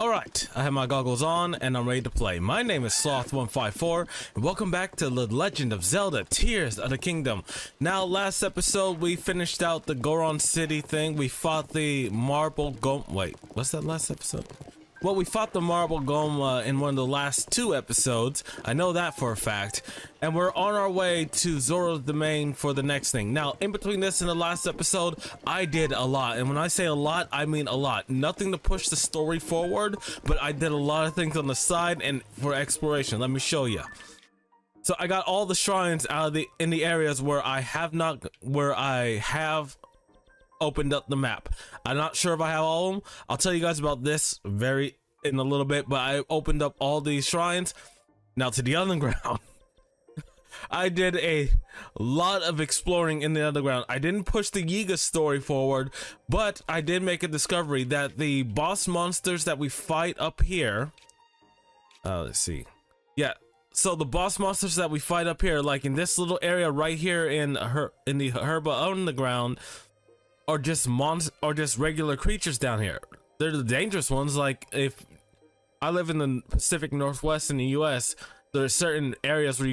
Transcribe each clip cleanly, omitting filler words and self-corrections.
Alright, I have my goggles on and I'm ready to play. My name is Sloth154 and welcome back to The Legend of Zelda Tears of the Kingdom. Now, last episode we finished out the Goron City thing. We fought the Marble Golem. Wait, what's that last episode? Well, we fought the Marble Golem in one of the last two episodes. I know that for a fact. And we're on our way to Zora's Domain for the next thing. Now, in between this and the last episode, I did a lot. And when I say a lot, I mean a lot. Nothing to push the story forward, but I did a lot of things on the side and for exploration. Let me show you. So I got all the shrines out of in the areas where I have opened up the map. I'm not sure if I have all of them. I'll tell you guys about this in a little bit, but I opened up all these shrines. Now to the underground. I did a lot of exploring in the underground. I didn't push the Yiga story forward, but I did make a discovery that the boss monsters that we fight up here, let's see. Yeah, so the boss monsters that we fight up here, like in this little area right here in the Herba Underground, are just regular creatures down here. They're the dangerous ones. Like, if I live in the Pacific Northwest in the US, there are certain areas where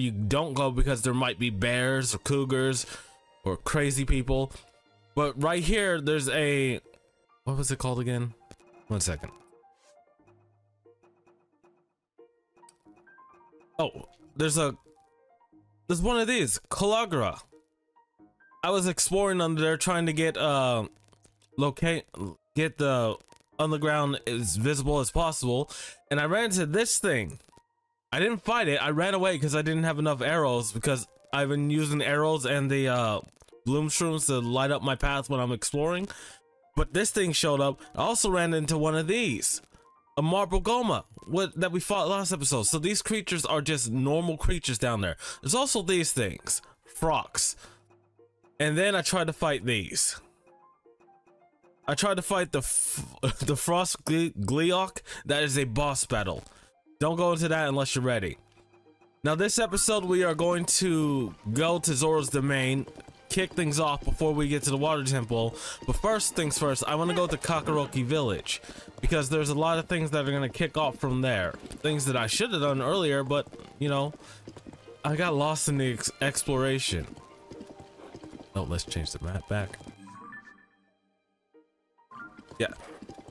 you don't go because there might be bears or cougars or crazy people. But right here there's what was it called again? One second. Oh, there's one of these, Calagra. I was exploring under there trying to get the underground as visible as possible, and I ran into this thing. I didn't fight it. I ran away because I didn't have enough arrows, because I've been using arrows and the bloom shrooms to light up my path when I'm exploring. But this thing showed up. I also ran into one of these, a Marble Golem that we fought last episode. So these creatures are just normal creatures down there. There's also these things, frogs. And then I tried to fight these. I tried to fight the Frost Gleeok. That is a boss battle. Don't go into that unless you're ready. Now, this episode we are going to go to Zora's Domain, kick things off before we get to the Water Temple. But first things first, I want to go to Kakaroki Village, because there's a lot of things that are going to kick off from there. Things that I should have done earlier, but, you know, I got lost in the exploration. Oh, let's change the map back. Yeah,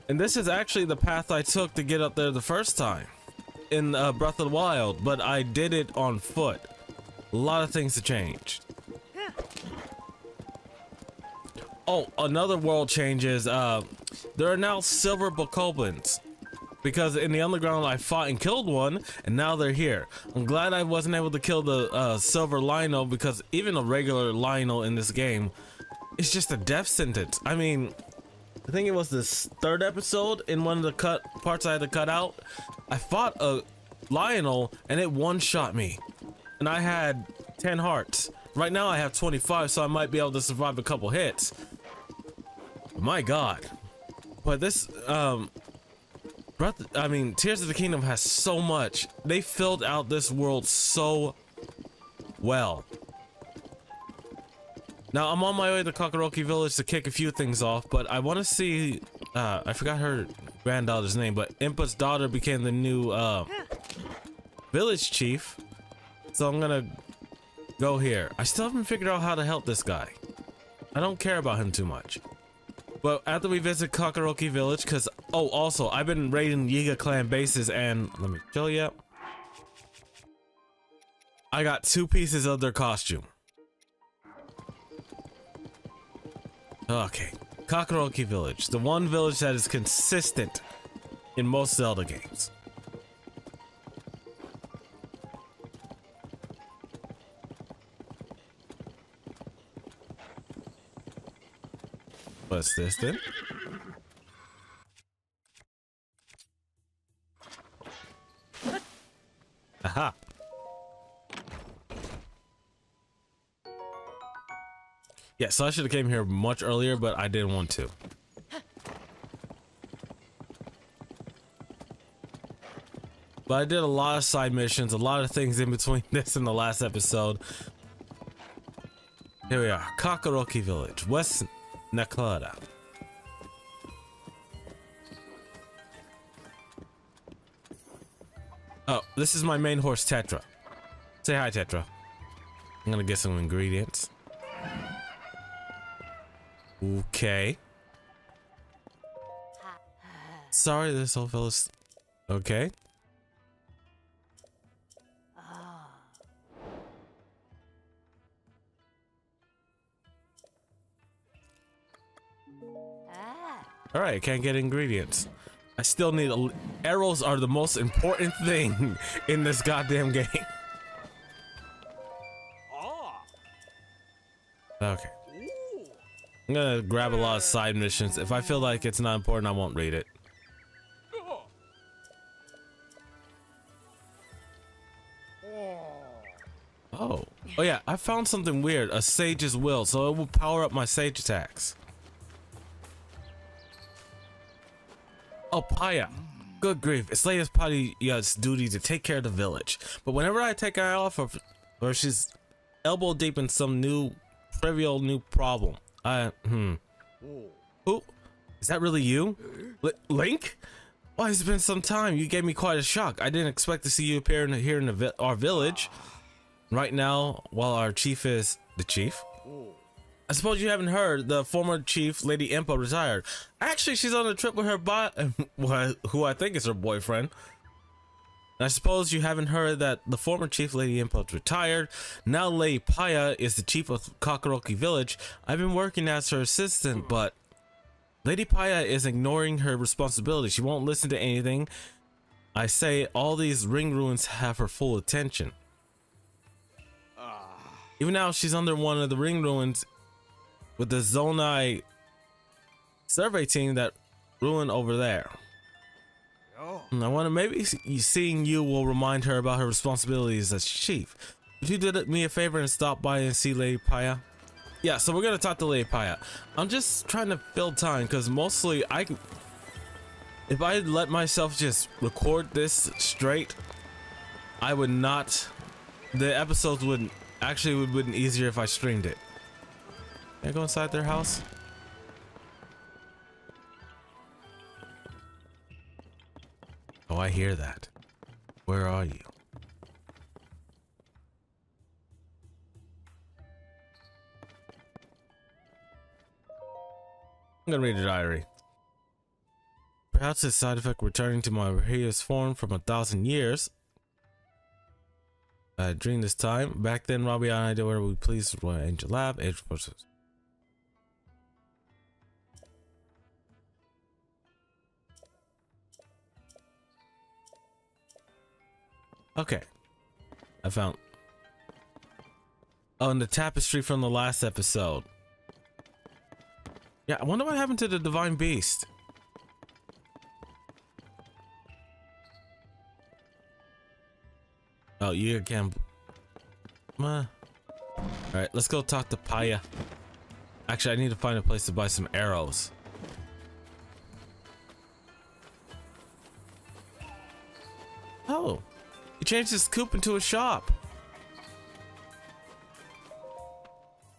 and this is actually the path I took to get up there the first time in Breath of the Wild, but I did it on foot. A lot of things have changed. Oh, another world change is there are now silver bokoblins, because in the underground I fought and killed one, and now they're here. I'm glad I wasn't able to kill the silver Lino, because even a regular Lino in this game is just a death sentence. I mean, I think it was this third episode in one of the parts I had to cut out. I fought a Lionel and it one-shot me, and I had 10 hearts. Right now I have 25, so I might be able to survive a couple hits. My God, but this Tears of the Kingdom has so much. They filled out this world so well. Now, I'm on my way to Kakaroki Village to kick a few things off, but I want to see, I forgot her granddaughter's name, but Impa's daughter became the new village chief. So I'm gonna go here. I still haven't figured out how to help this guy. I don't care about him too much. But after we visit Kakaroki Village, because, oh, also, I've been raiding Yiga clan bases, and let me show you. I got 2 pieces of their costume. Okay, Kakaroki Village, the one village that is consistent in most Zelda games. What's this then? Aha! Yeah, so I should have came here much earlier, but I didn't want to. But I did a lot of side missions, a lot of things in between this and the last episode. Here we are, Kakaroki Village, West Nakara. Oh, this is my main horse, Tetra. Say hi, Tetra. I'm gonna get some ingredients. Okay. Sorry, this old fella's... Okay. Alright, I can't get ingredients. I still need arrows are the most important thing in this goddamn game. Okay. I'm gonna grab a lot of side missions. If I feel like it's not important, I won't read it. Oh. Oh yeah, I found something weird. A sage's will, so it will power up my sage attacks. Oh, Paya. Good grief. It's latest Paya's duty to take care of the village. But whenever I take her off, or she's elbow deep in some trivial new problem. Who? Is that really you? Link? Why, it's been some time. You gave me quite a shock. I didn't expect to see you appear here in our village. Right now, while our chief is... The chief? I suppose you haven't heard, the former chief, Lady Impa, retired. Actually, she's on a trip with her who I think is her boyfriend. And I suppose you haven't heard that the former chief, Lady Impa, retired. Now Lady Paya is the chief of Kakaroki Village. I've been working as her assistant, but Lady Paya is ignoring her responsibility. She won't listen to anything I say. All these ring ruins have her full attention. Even now, she's under one of the ring ruins with the Zonai survey team that ruin over there. And I wonder, maybe seeing you will remind her about her responsibilities as chief. If you did me a favor and stop by and see Lady Paya. Yeah, so we're gonna talk to Lady Paya. I'm just trying to fill time because mostly if I let myself just record this straight, I would not. The episodes would been easier if I streamed it. Can I go inside their house? Oh, I hear that. Where are you? I'm gonna read a diary. Perhaps this side effect returning to my previous form from 1,000 years. During this time, back then, Robbie and I did whatever we pleased with what Angel Lab, age process. Okay. I found. Oh, and the tapestry from the last episode. Yeah, I wonder what happened to the Divine Beast. Oh, you can. Alright, let's go talk to Paya. Actually, I need to find a place to buy some arrows. Oh, he changed his coop into a shop.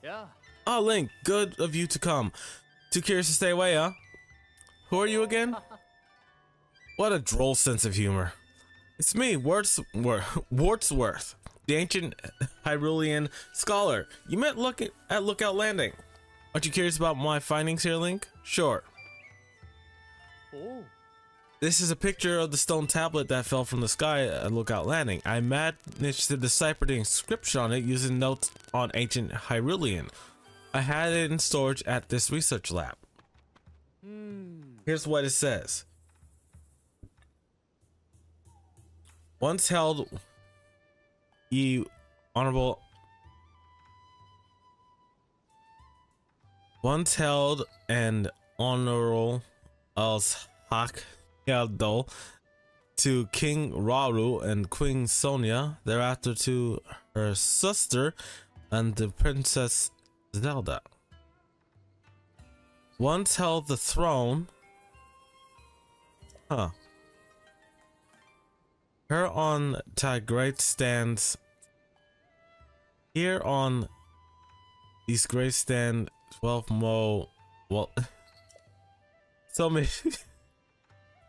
Yeah. Oh, Link, good of you to come. Too curious to stay away, huh? Who are you again? What a droll sense of humor. It's me, Wordsworth, the ancient Hyrulean scholar. You met at Lookout Landing. Aren't you curious about my findings here, Link? Sure. Oh. This is a picture of the stone tablet that fell from the sky at Lookout Landing. I managed to decipher the inscription on it using notes on ancient Hyrulean. I had it in storage at this research lab. Here's what it says. Once held, ye honorable. Once held and honorable as Hakado to King Rauru and Queen Sonia, thereafter to her sister and the Princess Zelda. Once held the throne. Huh. Her on great stands. Here on these great stand 12 mo. Well, so many.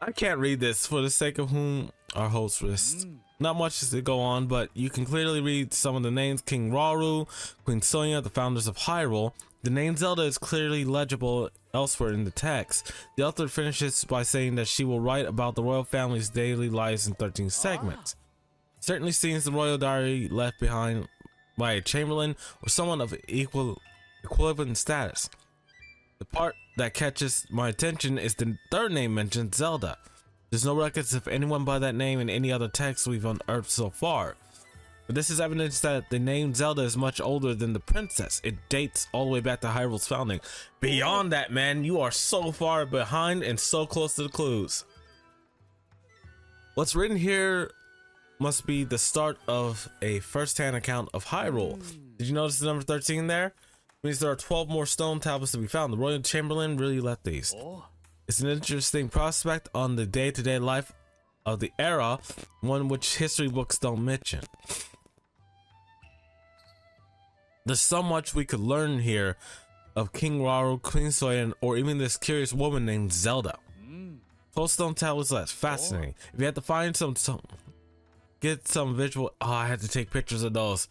I can't read this for the sake of whom our host list. Not much to go on, but you can clearly read some of the names. King Rauru, Queen Sonia, the founders of Hyrule. The name Zelda is clearly legible elsewhere in the text. The author finishes by saying that she will write about the royal family's daily lives in 13 segments. Certainly seems the royal diary left behind by a chamberlain or someone of equivalent status. The part that catches my attention is the third name mentioned, Zelda. There's no records of anyone by that name in any other text we've unearthed so far. But this is evidence that the name Zelda is much older than the princess. It dates all the way back to Hyrule's founding. Beyond that, man, you are so far behind and so close to the clues. What's written here must be the start of a first-hand account of Hyrule. Did you notice the number 13 there? It means there are 12 more stone tablets to be found. The royal chamberlain really left these. It's an interesting prospect on the day-to-day life of the era, one which history books don't mention. There's so much we could learn here of King Rauru, Queen Sonia, or even this curious woman named Zelda. Post stone tablets, that's fascinating. If you had to find get some visual, I had to take pictures of those.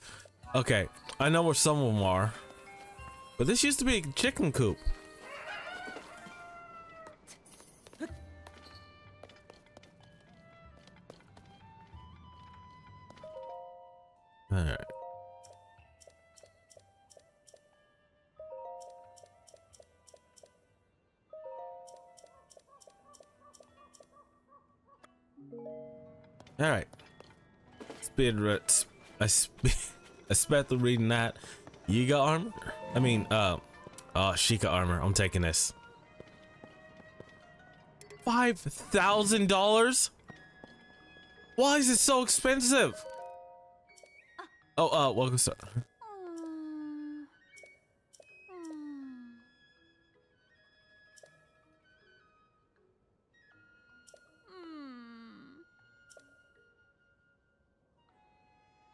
Okay, I know where some of them are, but this used to be a chicken coop. All right. All right. I spent the reading that. Yiga armor? I mean, Sheikah armor. I'm taking this. $5,000? Why is it so expensive? Oh, welcome, sir.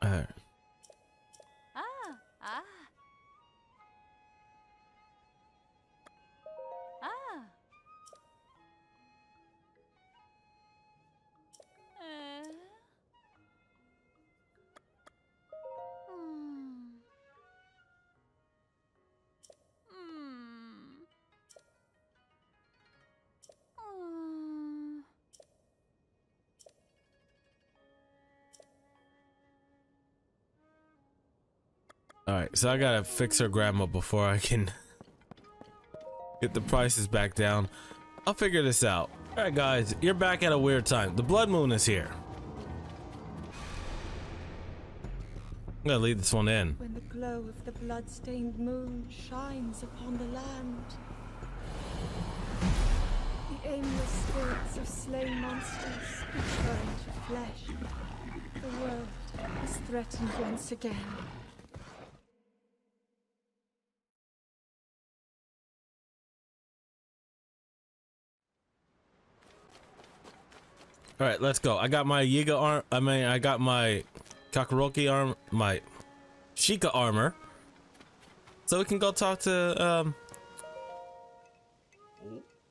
Alright. Alright, so I gotta fix her grandma before I can get the prices back down. I'll figure this out. Alright guys, you're back at a weird time. The blood moon is here. I'm gonna leave this one in. When the glow of the blood-stained moon shines upon the land, the aimless spirits of slain monsters return to flesh. The world is threatened once again. All right, let's go. I got my Yiga arm. I got my Kakaroki arm, my Sheikah armor. So we can go talk to,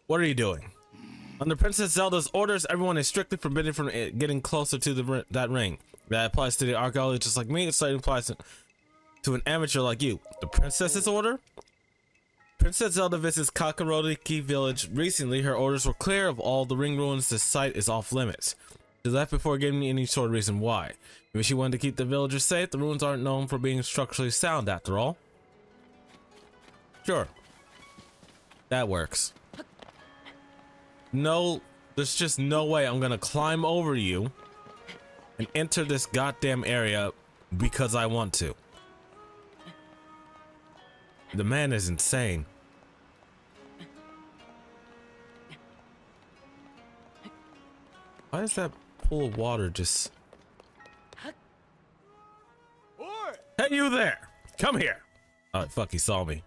what are you doing? Under Princess Zelda's orders, everyone is strictly forbidden from getting closer to that ring. That applies to the archaeologist like me. It applies to an amateur like you. The princess's order? Princess Zelda visits Kakaroki village recently. Her orders were clear of all the ring ruins. The site is off limits. She left before giving me any sort of reason why. Maybe she wanted to keep the villagers safe. The ruins aren't known for being structurally sound after all. Sure. That works. No, there's just no way I'm gonna climb over you and enter this goddamn area because I want to. The man is insane. Why is that pool of water just... Hey, you there! Come here! Oh, fuck, he saw me.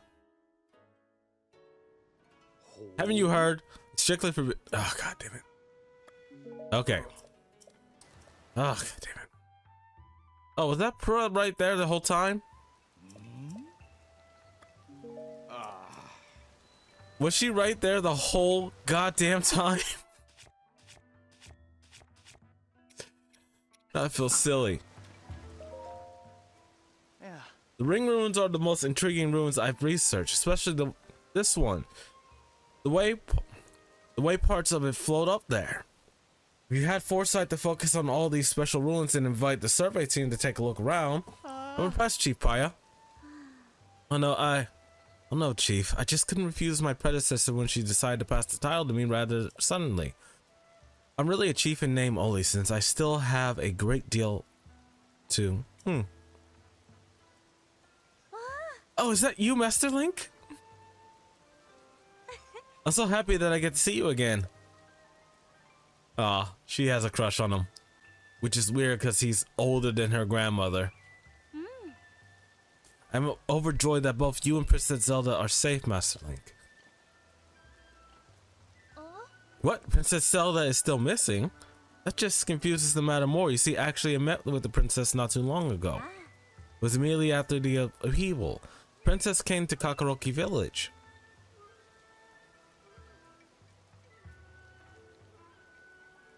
Haven't you heard? Strictly for... Oh, god damn it. Okay. Oh, god damn it. Oh, was that Pura right there the whole time? Was she right there the whole goddamn time? I feel silly. Yeah. The ring ruins are the most intriguing ruins I've researched, especially this one. The way parts of it float up there. If you had foresight to focus on all these special ruins and invite the survey team to take a look around, I'm impressed, Chief Paya. Oh no, Chief. I just couldn't refuse my predecessor when she decided to pass the title to me rather suddenly. I'm really a chief in name only, since I still have a great deal to... Oh, is that you, Master Link? I'm so happy that I get to see you again. Aw, she has a crush on him. Which is weird because he's older than her grandmother. I'm overjoyed that both you and Princess Zelda are safe, Master Link. What? Princess Zelda is still missing? That just confuses the matter more. You see, actually I met with the princess not too long ago. It was immediately after the upheaval. Princess came to Kakaroki village.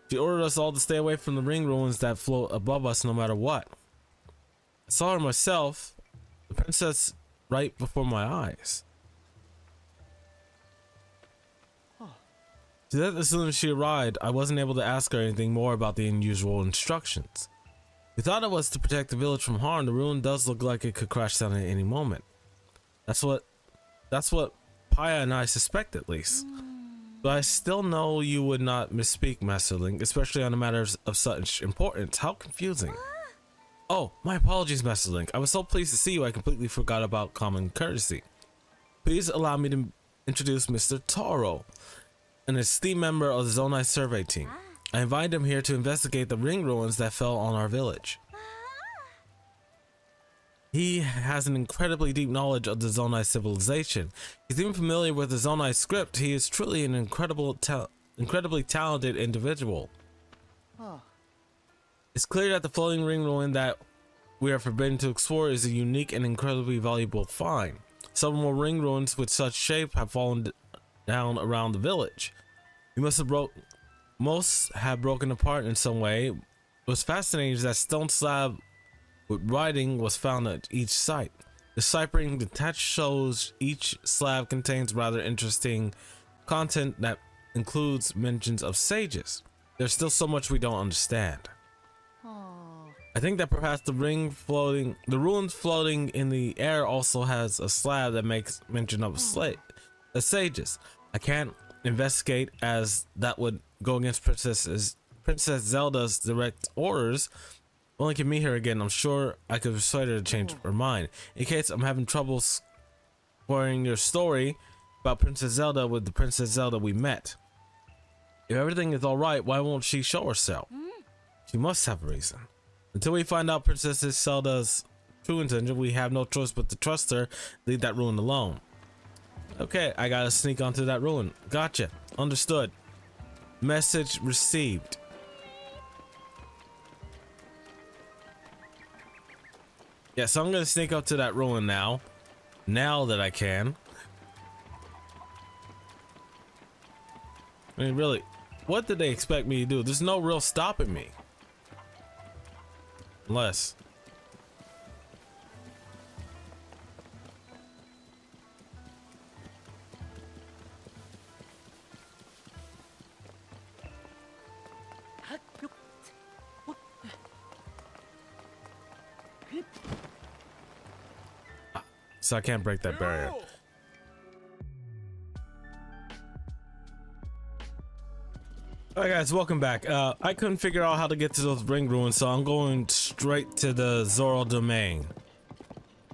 She ordered us all to stay away from the ring ruins that float above us no matter what. I saw her myself, the princess, right before my eyes. To that, as soon as she arrived, I wasn't able to ask her anything more about the unusual instructions. We thought it was to protect the village from harm. The ruin does look like it could crash down at any moment. That's what Paya and I suspect, at least. But I still know you would not misspeak, Master Link, especially on a matter of such importance. How confusing. Oh, my apologies, Master Link. I was so pleased to see you, I completely forgot about common courtesy. Please allow me to introduce Mr. Taro, an esteemed member of the Zonai survey team. I invited him here to investigate the ring ruins that fell on our village. He has an incredibly deep knowledge of the Zonai civilization. He's even familiar with the Zonai script. He is truly an incredibly talented individual. It's clear that the floating ring ruin that we are forbidden to explore is a unique and incredibly valuable find. Several more ring ruins with such shape have fallen down around the village. Most have broken apart in some way. What's fascinating is that stone slab with writing was found at each site. The ciphering detached shows each slab contains rather interesting content that includes mentions of sages. There's still so much we don't understand. I think that perhaps the ruins floating in the air also has a slab that makes mention of sages. I can't investigate as that would go against Princess Zelda's direct orders. When I can meet her again, I'm sure I could persuade her to change her mind. In case I'm having trouble squaring your story about Princess Zelda with the Princess Zelda we met. If everything is alright, why won't she show herself? She must have a reason. Until we find out Princess Zelda's true intention, we have no choice but to trust her, leave that ruin alone. Okay, I gotta sneak onto that ruin. Gotcha. Understood. Message received. Yeah, so I'm gonna sneak up to that ruin now. Now that I can. I mean, really, what did they expect me to do? There's no real stopping me. Unless... So I can't break that barrier. Alright guys, welcome back. I couldn't figure out how to get to those ring ruins, so I'm going straight to the Zoro domain.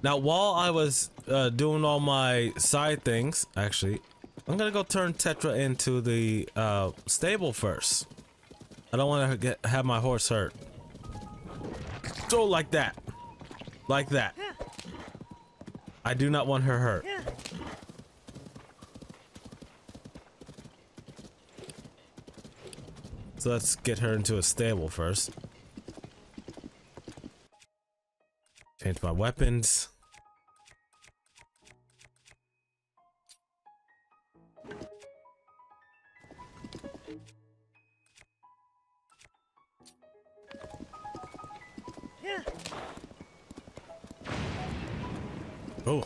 Now while I was doing all my side things, actually, I'm gonna go turn Tetra into the stable first. I don't want to have my horse hurt. Go like that. Like that. I do not want her hurt. So let's get her into a stable first. Change my weapons. Oh.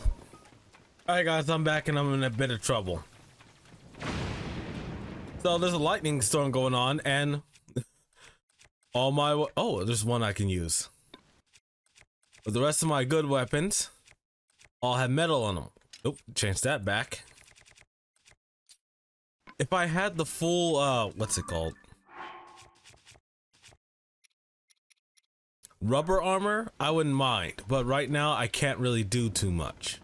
Alright guys, I'm back and I'm in a bit of trouble. So there's a lightning storm going on and all my oh, there's one I can use. But the rest of my good weapons all have metal on them. Nope, change that back. If I had the full what's it called? Rubber armor, I wouldn't mind, but right now I can't really do too much.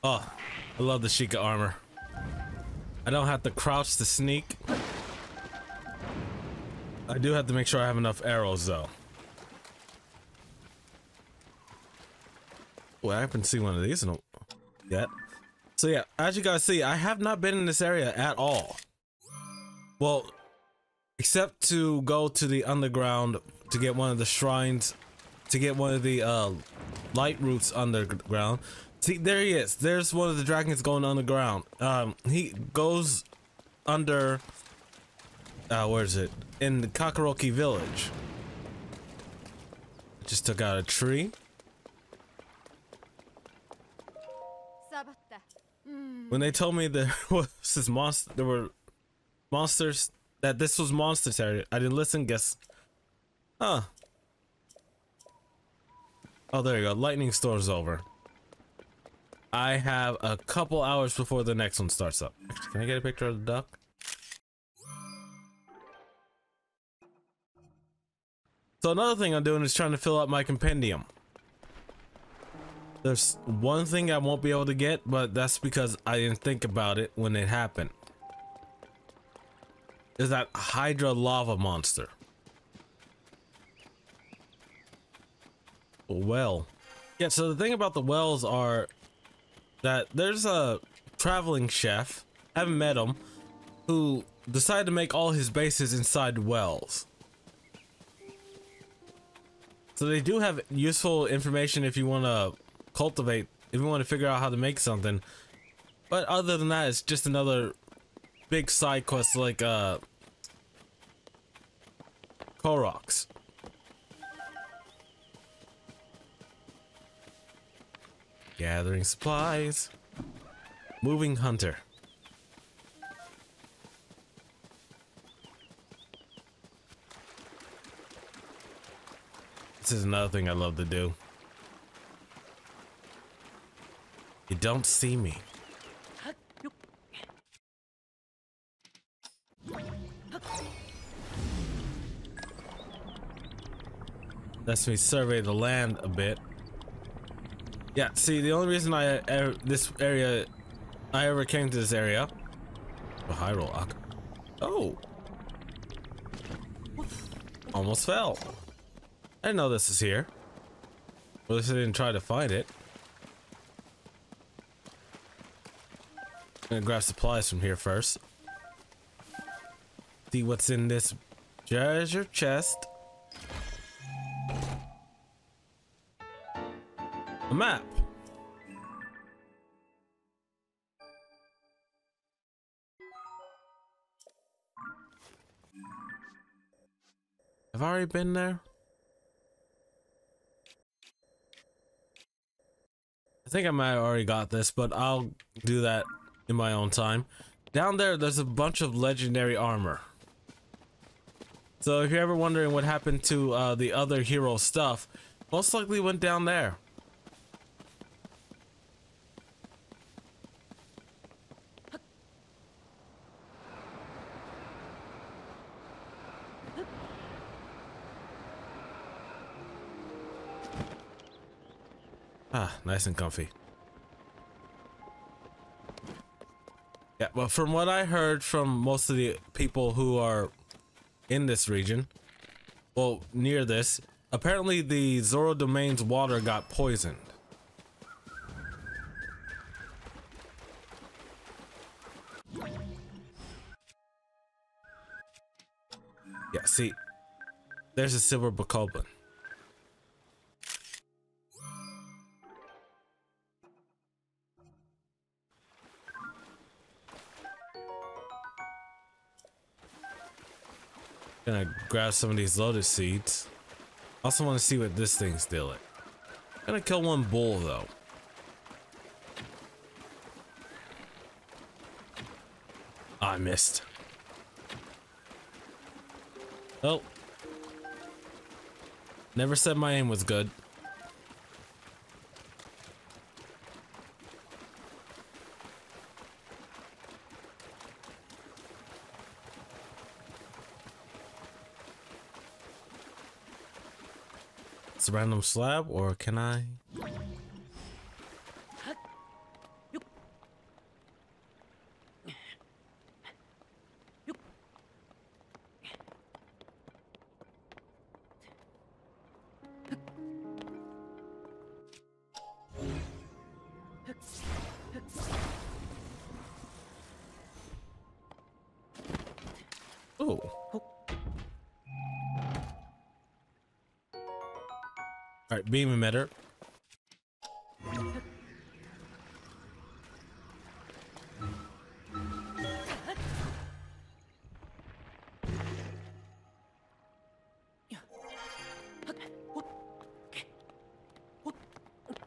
Oh, I love the Sheikah armor. I don't have to crouch to sneak. I do have to make sure I have enough arrows though. Well, I haven't seen one of these yet. So yeah, as you guys see, I have not been in this area at all. Well, except to go to the underground to get one of the shrines, to get one of the light roots underground. See, there he is. There's one of the dragons going underground. He goes under, where is it? In the Kakaroki village. Just took out a tree. When they told me there was this monster, there were monsters, that this was monster territory, I didn't listen, guess. Huh. Oh, there you go. Lightning storm's over. I have a couple hours before the next one starts up. Actually, can I get a picture of the duck? So another thing I'm doing is trying to fill out my compendium. There's one thing I won't be able to get, but that's because I didn't think about it when it happened. Is that Hydra lava monster. Well, yeah, so the thing about the wells are that there's a traveling chef, haven't met him, who decided to make all his bases inside wells. So they do have useful information if you want to cultivate, if you want to figure out how to make something. But other than that, it's just another big side quest like Gorons. Gathering supplies. Moving hunter. This is another thing I love to do. You don't see me. Lets me survey the land a bit. Yeah, see, the only reason I ever came to this area. Oh, high roll. Oh, almost fell. I didn't know this is here. Well, at least I didn't try to find it. I'm gonna grab supplies from here first. See what's in this treasure chest. A map. Have I already been there? I think I might have already got this, but I'll do that in my own time. Down there's a bunch of legendary armor. So if you're ever wondering what happened to the other hero stuff, most likely went down there. Ah, nice and comfy. Yeah, well, from what I heard from most of the people who are in this region, well, near this, apparently the Zoro Domain's water got poisoned. Yeah, see, There's a silver bokoblin. Gonna grab some of these lotus seeds. Also want to see what this thing's dealing. Gonna kill one bull though. I missed. Oh. Never said my aim was good. It's a random slab, or can I? Oh. All right, beam emitter.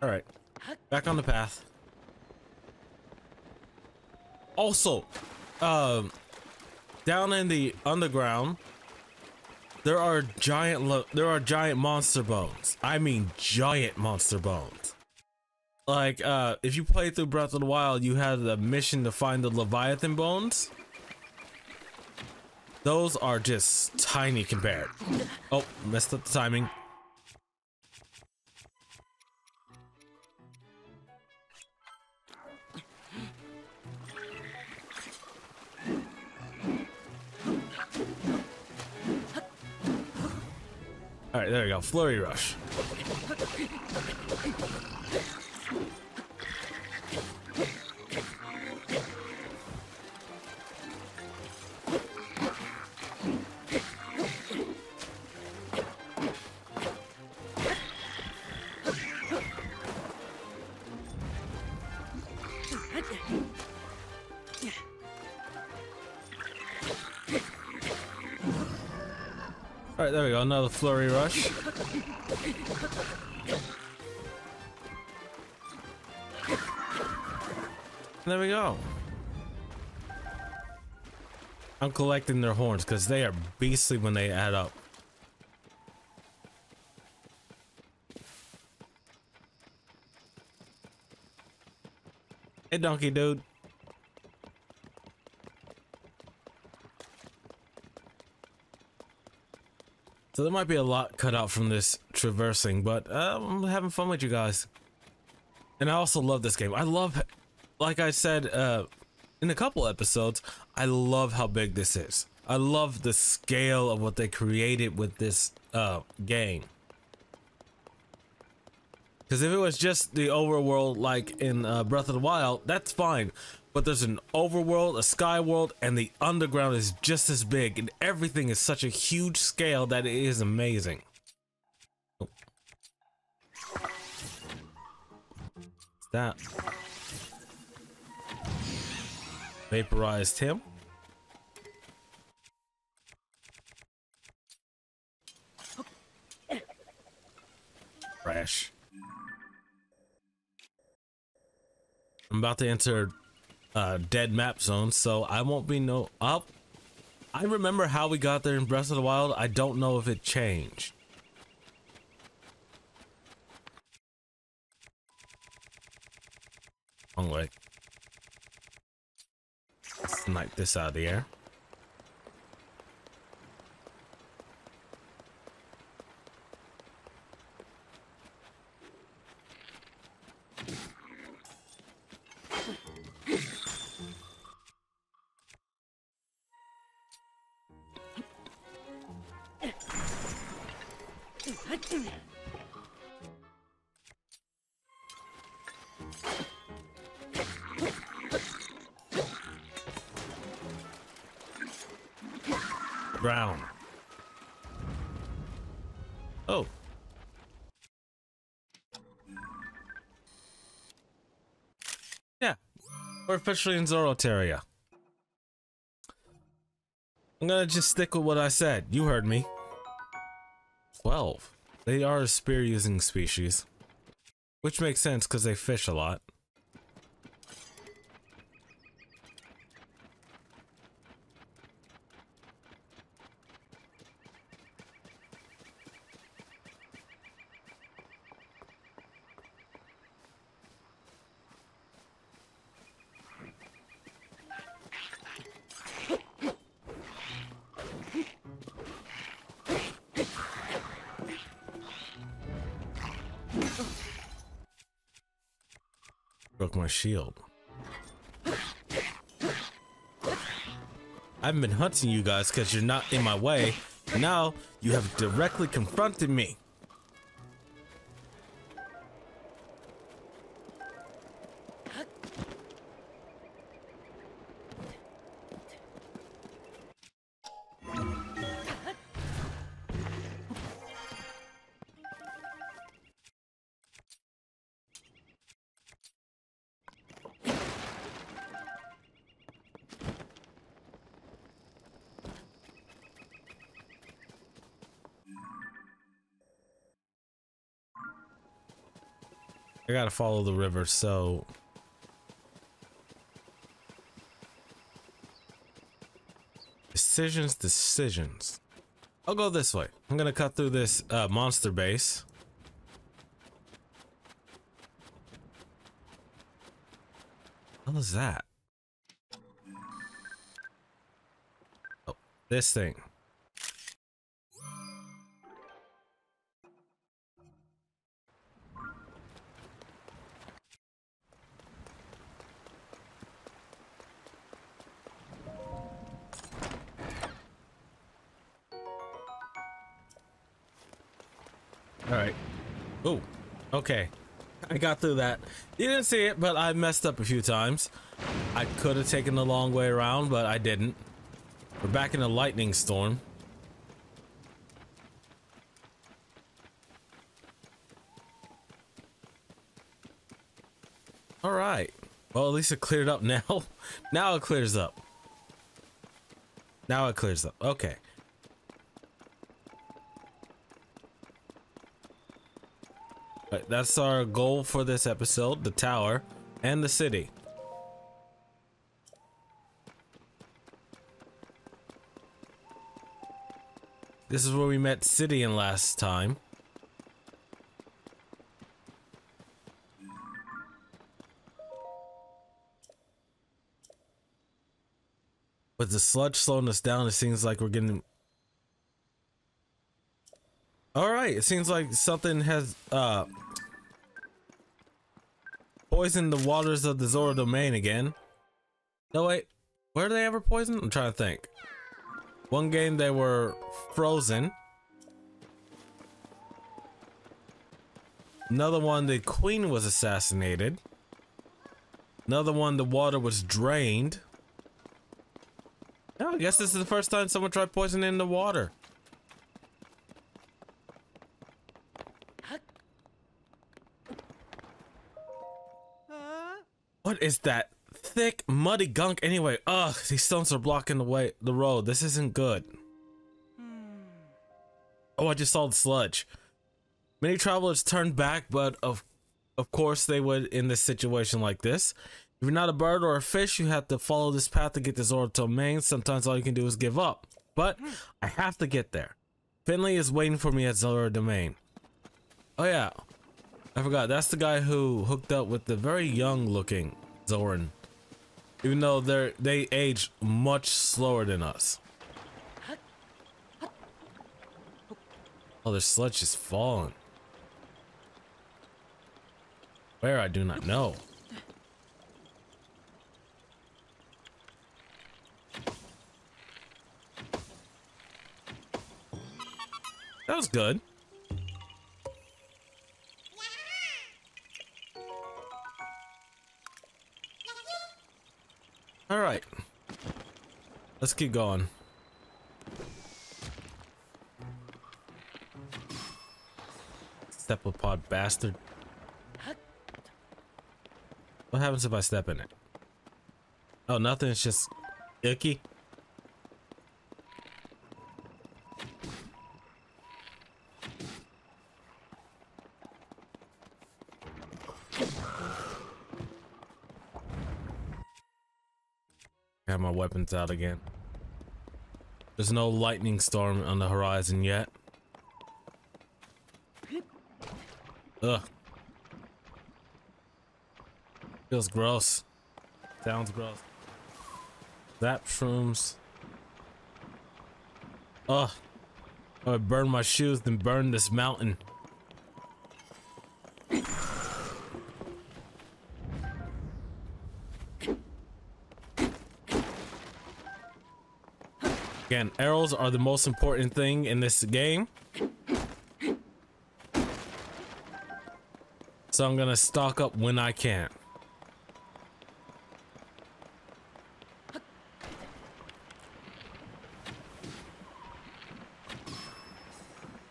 All right, back on the path. Also, down in the underground, there are giant monster bones. I mean, giant monster bones. Like, if you play through Breath of the Wild, you had the mission to find the Leviathan bones. Those are just tiny compared. Oh, messed up the timing. All right, there we go. Flurry rush. All right, there we go. Another flurry rush. There we go. I'm collecting their horns because they are beastly when they add up. Hey, donkey dude. So there might be a lot cut out from this traversing, but I'm having fun with you guys. And I also love this game. I love, like I said in a couple episodes, I love how big this is. I love the scale of what they created with this game. Because if it was just the overworld like in Breath of the Wild, that's fine. But there's an overworld, a sky world, and the underground is just as big, and everything is such a huge scale that it is amazing. Oh. What's that? Vaporized him. Trash. I'm about to enter dead map zone, so I won't be I remember how we got there in Breath of the Wild. I don't know if it changed. Wrong way. Snipe this out of the air. Brown. Oh. Yeah. We're officially in Zoroteria. I'm gonna just stick with what I said. You heard me. 12. They are a spear-using species. Which makes sense because they fish a lot. Broke my shield. I haven't been hunting you guys because you're not in my way. Now you have directly confronted me. I gotta follow the river, so decisions. I'll go this way. I'm gonna cut through this monster base. What is that? Oh, this thing. All right. Oh, okay. I got through that. You didn't see it, but I messed up a few times. I could have taken the long way around, but I didn't. We're back in a lightning storm. All right. Well, at least it cleared up now. Now it clears up. Now it clears up. Okay. Right, that's our goal for this episode, the tower and the city. This is where we met Sidon last time. With the sludge slowing us down, it seems like we're getting... Alright, it seems like something has poisoned the waters of the Zora domain again. No, wait. Were they ever poisoned? I'm trying to think. One game they were frozen. Another one, the queen was assassinated. Another one, the water was drained. Oh, I guess this is the first time someone tried poisoning the water. What is that thick, muddy gunk anyway? Ugh, these stones are blocking the road. This isn't good. Oh, I just saw the sludge. Many travelers turned back, but of course they would in this situation like this. If you're not a bird or a fish, you have to follow this path to get to Zora domain. Sometimes all you can do is give up. But I have to get there. Finley is waiting for me at Zora domain. Oh yeah. I forgot, that's the guy who hooked up with the very young looking Zoran. Even though they age much slower than us. Oh, their sludge is falling. Where, I do not know. That was good. All right, let's keep going. Cephalopod bastard. What happens if I step in it? Oh, nothing. It's just icky. Have my weapons out again. There's no lightning storm on the horizon yet. Ugh. Feels gross. Sounds gross. Zap shrooms. Ugh. I would burn my shoes than burn this mountain. Again, arrows are the most important thing in this game. So I'm gonna stock up when I can.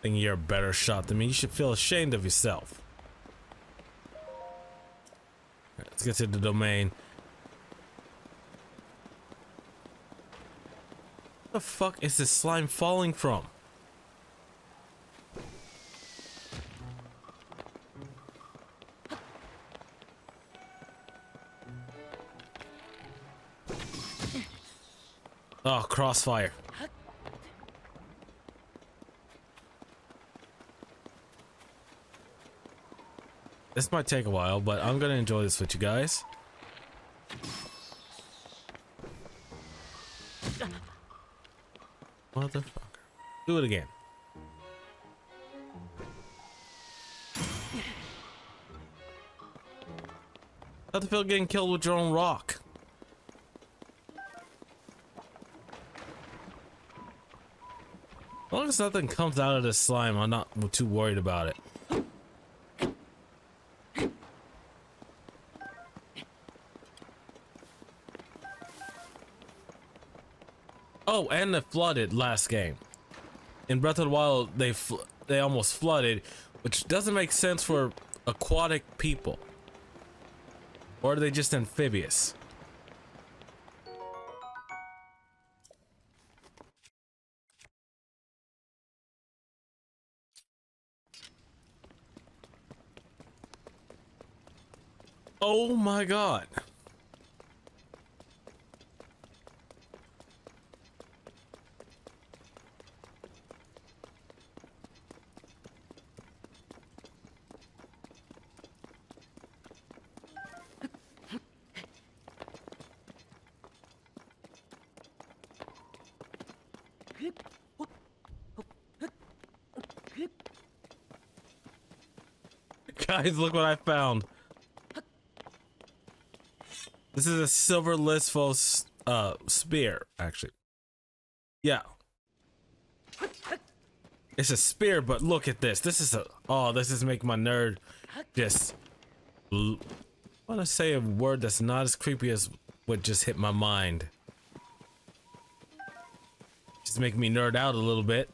Think you're a better shot than me. You should feel ashamed of yourself. Let's get to the domain. Where the fuck is this slime falling from? Oh, crossfire. This might take a while, but I'm gonna enjoy this with you guys. Motherfucker. Do it again. How'd it feel getting killed with your own rock? As long as nothing comes out of this slime, I'm not too worried about it. Oh, and it flooded last game. In Breath of the Wild, they almost flooded, which doesn't make sense for aquatic people. Or are they just amphibious? Oh my god. Guys, look what I found. This is a silver Lisfos spear, actually. Yeah. It's a spear, but look at this. This is a this is making my nerd just I wanna say a word that's not as creepy as what just hit my mind. Just making me nerd out a little bit.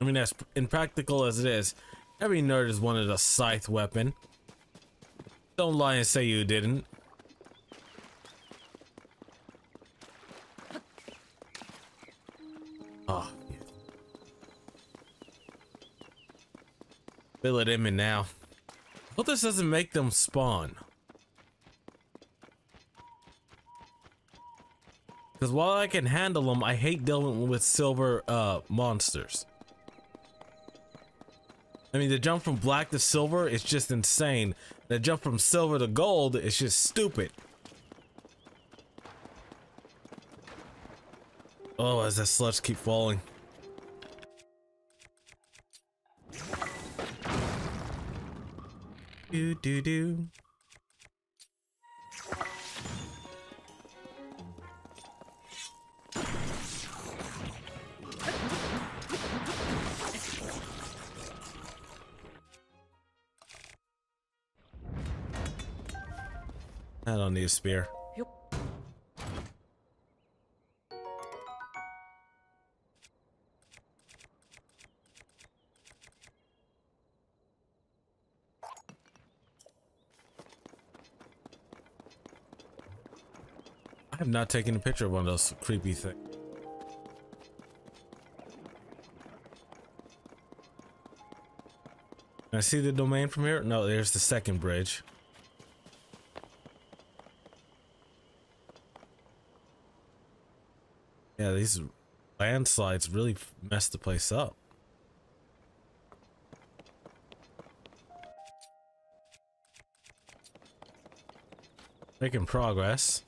I mean, as impractical as it is, every nerd has wanted a scythe weapon. Don't lie and say you didn't. Oh, yeah. Fill it in me now. Hope this doesn't make them spawn. Because while I can handle them, I hate dealing with silver monsters. I mean, the jump from black to silver is just insane. The jump from silver to gold is just stupid. Oh, as that sludge keep falling. Do do do. I don't need a spear. Yep. I have not taken a picture of one of those creepy things. Can I see the domain from here? No, there's the second bridge. Yeah, these landslides really messed the place up. Making progress.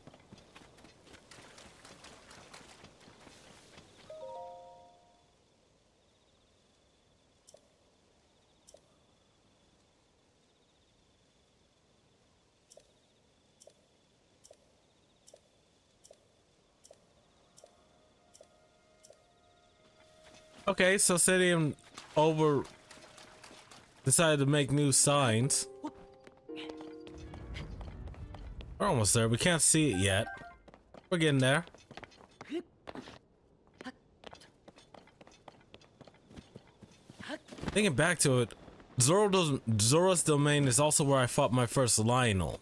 Okay, so Sidon decided to make new signs. We're almost there. We can't see it yet. We're getting there. Thinking back to it, Zora's domain is also where I fought my first Lionel.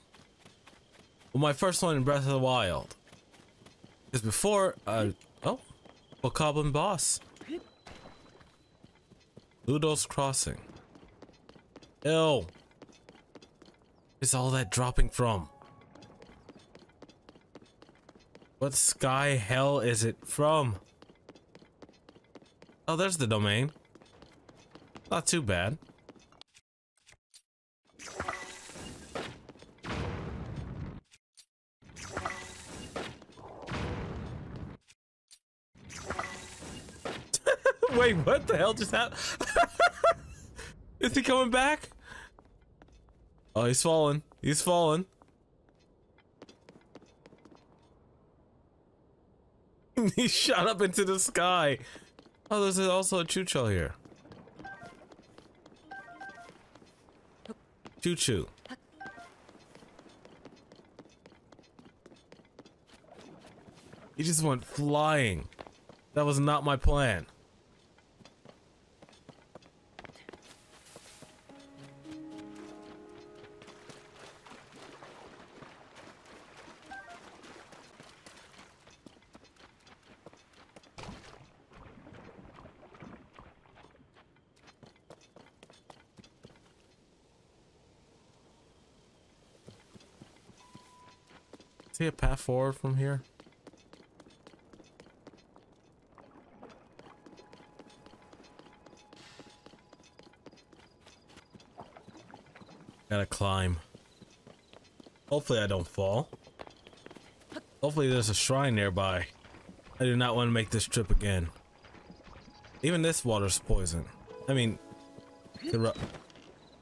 Well, my first one in Breath of the Wild. Because before, oh, Bokoblin boss. Ludo's Crossing. Ew. Where's all that dropping from? What sky hell is it from? Oh, there's the domain. Not too bad. Wait, what the hell just happened? Is he coming back? Oh, he's falling. He's falling. He shot up into the sky. Oh, there's also a Choo-Choo here. Choo-Choo. He just went flying. That was not my plan. See a path forward from here? Gotta climb. Hopefully I don't fall. Hopefully there's a shrine nearby. I do not want to make this trip again. Even this water's poison. I mean,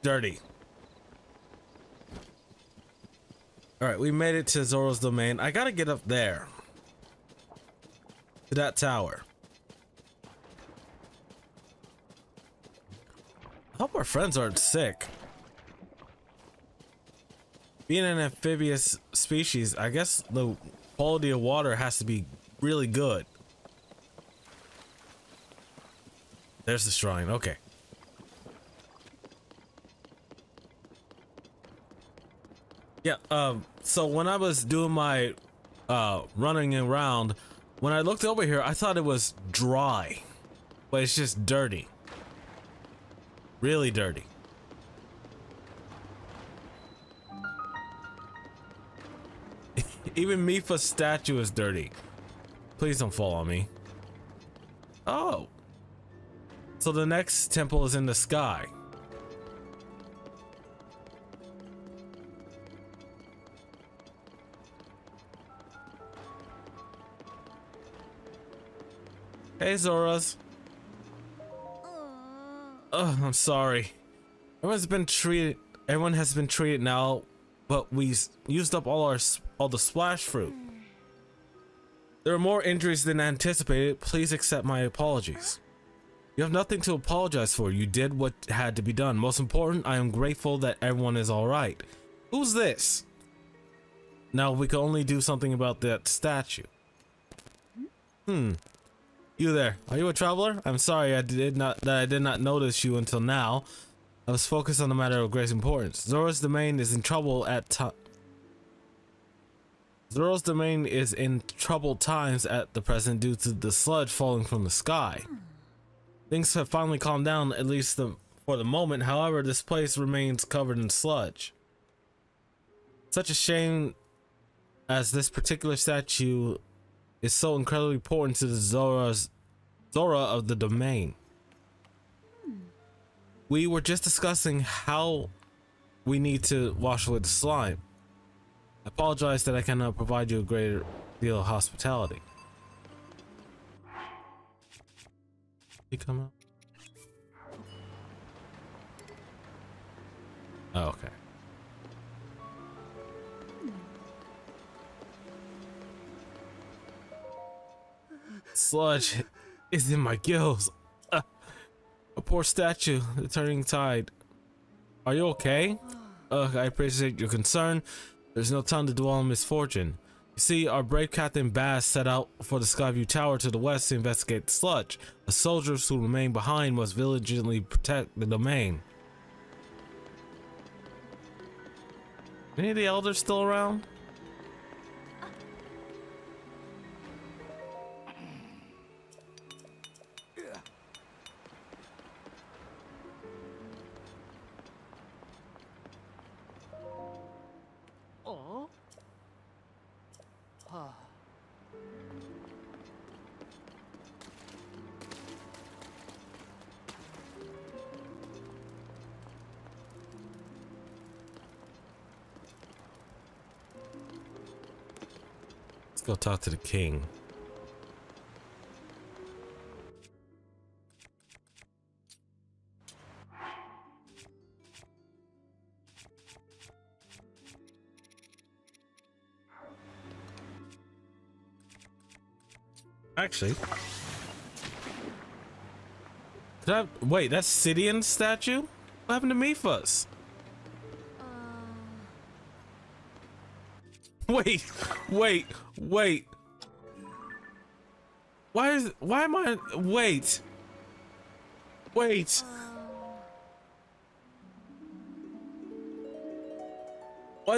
dirty. Alright, we made it to Zora's domain. I gotta get up there. To that tower. I hope our friends aren't sick. Being an amphibious species, I guess the quality of water has to be really good. There's the shrine, okay. Yeah, so when I was doing my running around, when I looked over here, I thought it was dry, but it's just dirty. Really dirty. Even Mifa's statue is dirty. Please don't fall on me. Oh. So the next temple is in the sky. Hey, Zoras. Oh, I'm sorry. Everyone has been treated now, but we used up all the splash fruit. There are more injuries than anticipated. Please accept my apologies. You have nothing to apologize for. You did what had to be done. Most important, I am grateful that everyone is all right. Who's this? Now we can only do something about that statue. You there? Are you a traveler? I'm sorry I did not notice you until now. I was focused on the matter of great importance. Zora's domain is in trouble at Zoro's domain is in troubled times at the present due to the sludge falling from the sky. Things have finally calmed down, at least for the moment. However, this place remains covered in sludge. Such a shame, as this particular statue is so incredibly important to the Zora of the domain. We were just discussing how we need to wash away the slime. I apologize that I cannot provide you a greater deal of hospitality. You come up? Oh, okay. Sludge is in my gills. A poor statue, the turning tide. Are you okay? I appreciate your concern. There's no time to dwell on misfortune. You see, our brave Captain Bass set out for the Skyview Tower to the west to investigate the sludge. The soldiers who remain behind must diligently protect the domain. Any of the elders still around? Oh. Ah. Let's go talk to the king. Actually, wait, that's Sidon's statue? What happened to Mipha's? Wait. Why am I, wait. Why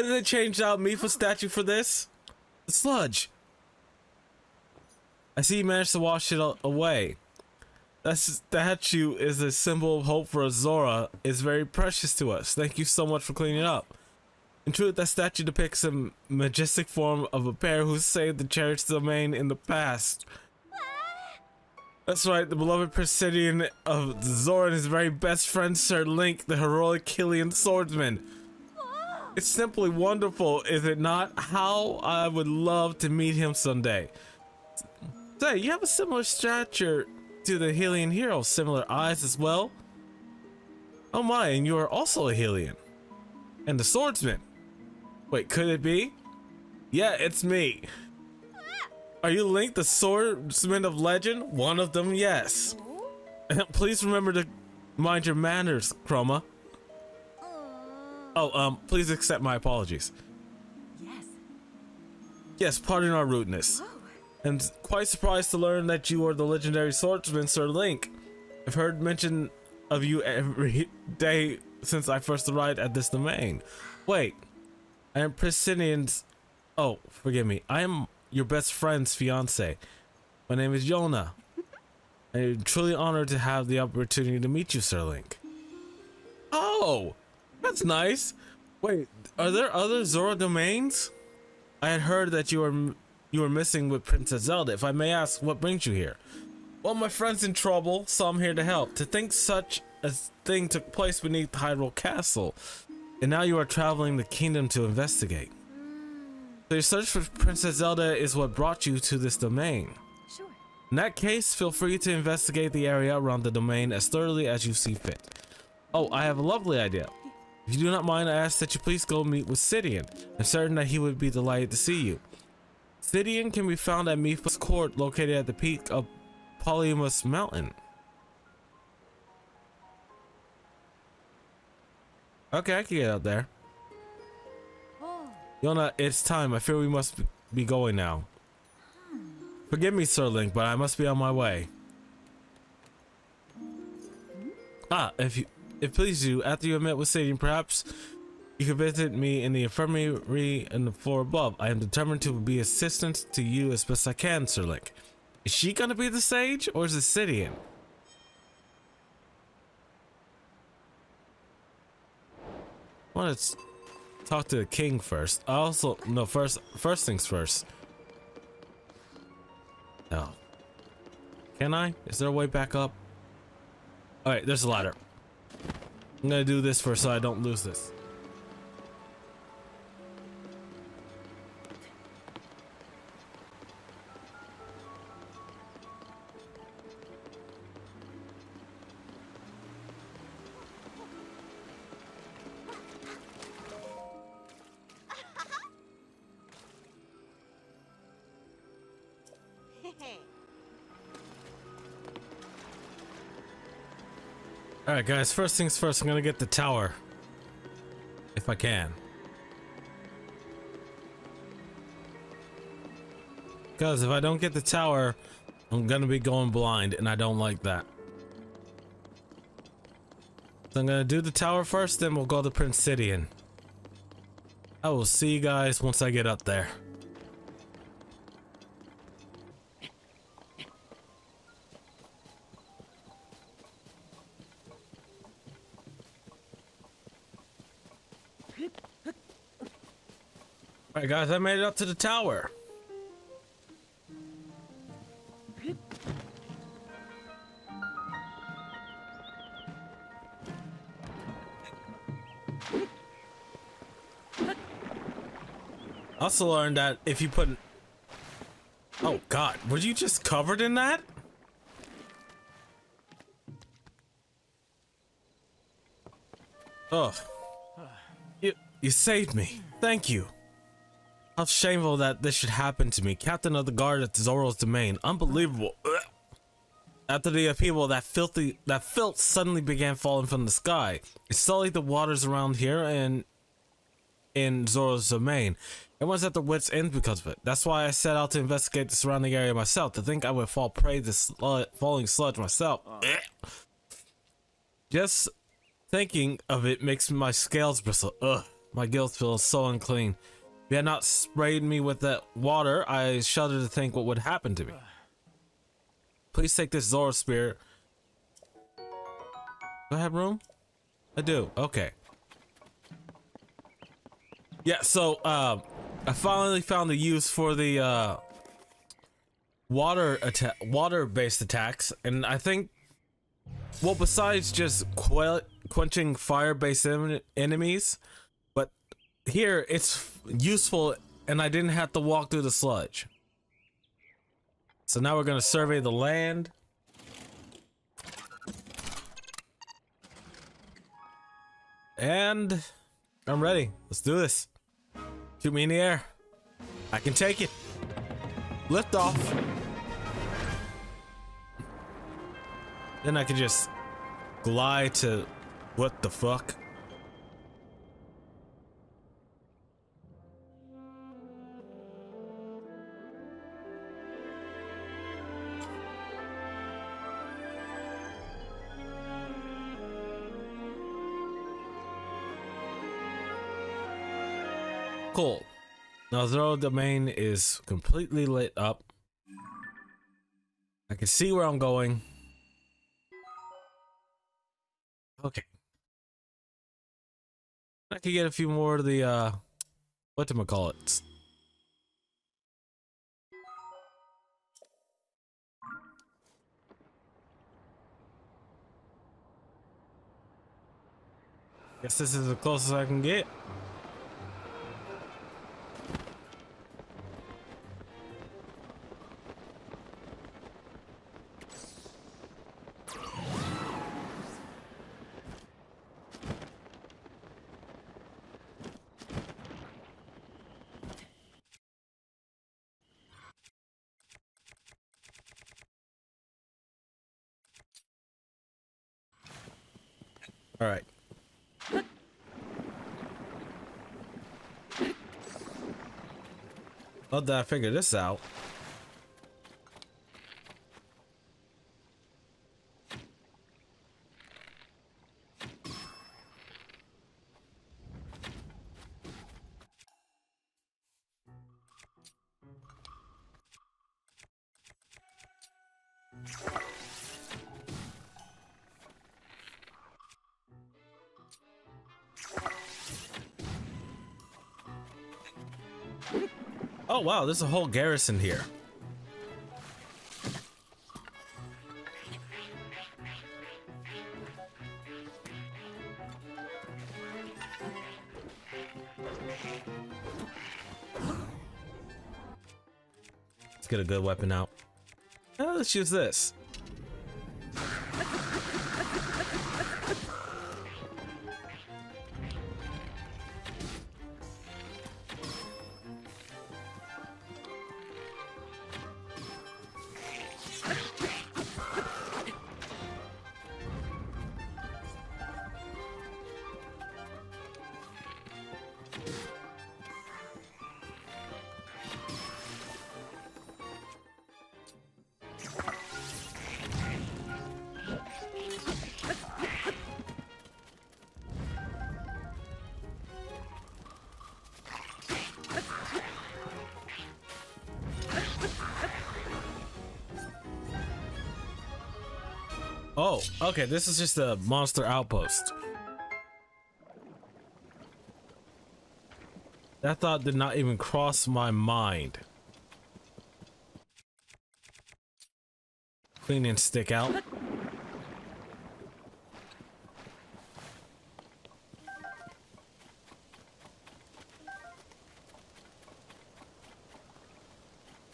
did they change out Mipha's statue for this? The sludge. I see you managed to wash it away. That statue is a symbol of hope for Zora. It's very precious to us. Thank you so much for cleaning it up. In truth, that statue depicts a majestic form of a pair who saved the cherished domain in the past. That's right, the beloved Presidian of Zora and his very best friend Sir Link, the heroic Killian swordsman. It's simply wonderful, is it not? How I would love to meet him someday. Say, you have a similar stature to the Hylian hero, similar eyes as well. Oh my, and you are also a Hylian. And the swordsman. Wait, could it be? Yeah, it's me. Are you Link, the swordsman of legend? One of them, yes. Please remember to mind your manners, Chroma. Oh, please accept my apologies. Yes, pardon our rudeness. And quite surprised to learn that you are the legendary swordsman, Sir Link. I've heard mention of you every day since I first arrived at this domain. Wait, I am Presidian's... Oh, forgive me. I am your best friend's fiance. My name is Yona. I'm truly honored to have the opportunity to meet you, Sir Link. Oh, that's nice. Wait, are there other Zora domains? I had heard that you were missing with Princess Zelda. If I may ask, what brings you here? Well, my friend's in trouble, so I'm here to help. To think such a thing took place beneath Hyrule Castle, and now you are traveling the kingdom to investigate. So your search for Princess Zelda is what brought you to this domain. Sure. In that case, feel free to investigate the area around the domain as thoroughly as you see fit. Oh, I have a lovely idea. If you do not mind, I ask that you please go meet with Sidon. I'm certain that he would be delighted to see you. Sidon can be found at Mipha's court, located at the peak of Polymus Mountain. Okay, I can get out there. Yona, it's time. I fear we must be going now. Forgive me, Sir Link, but I must be on my way. Ah, if please you, after you have met with Sidon, perhaps You can visit me in the infirmary and the floor above. I am determined to be assistant to you as best I can, Sir Link. Is she gonna be the sage or is it Sidon? I want to talk to the king first. I also no first things first. No. Can I? Is there a way back up? All right, there's a ladder. I'm gonna do this first so I don't lose this. Alright guys, first things first, I'm gonna get the tower. If I can. Because if I don't get the tower, I'm gonna be going blind, and I don't like that. So I'm gonna do the tower first, then we'll go to Prince Sidon. I will see you guys once I get up there. Alright guys, I made it up to the tower. Also learned that if you put... Oh god, were you just covered in that? Oh. You saved me. Thank you. How shameful that this should happen to me. Captain of the guard at Zoro's domain. Unbelievable. Ugh. After the upheaval, that filth suddenly began falling from the sky. It sullied the waters around here and in Zoro's domain. Everyone's at their wits' end because of it. That's why I set out to investigate the surrounding area myself. To think I would fall prey to falling sludge myself. Ugh. Just thinking of it makes my scales bristle. Ugh. My guilt feels so unclean. If you had not sprayed me with that water, I shudder to think what would happen to me. Please take this Zoro spear. Do I have room? I do. Okay. Yeah, so I finally found a use for the water-based attacks, and I think, well, besides just quenching fire-based enemies, but here it's useful, and I didn't have to walk through the sludge. So now we're gonna survey the land. And I'm ready. Let's do this. Shoot me in the air. I can take it. Lift off. Then I can just glide to what the fuck? Cool. Now Zoro domain is completely lit up. I can see where I'm going. Okay. I can get a few more of the whatchamacallits. Guess this is the closest I can get. All right. How did I figure this out? Oh wow, there's a whole garrison here. Let's get a good weapon out. Let's use this. Oh, okay, this is just a monster outpost. That thought did not even cross my mind. Clean and stick out.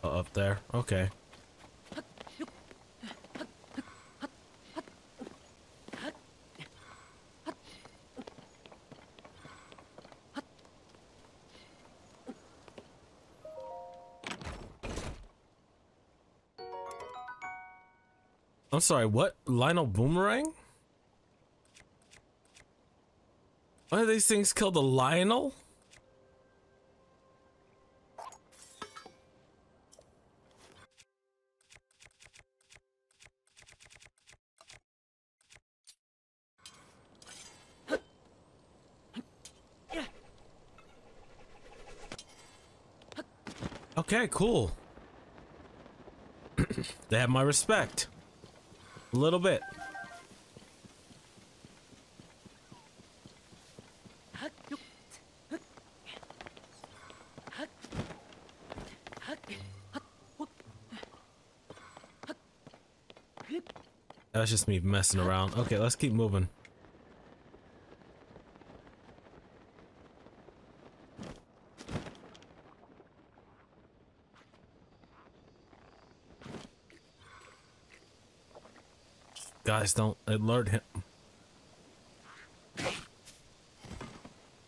Oh, up there, okay. I'm sorry, what? Lionel Boomerang? Why are these things called the Lionel? Okay, cool. They have my respect. A little bit. That's just me messing around. Okay, let's keep moving. Guys, don't alert him.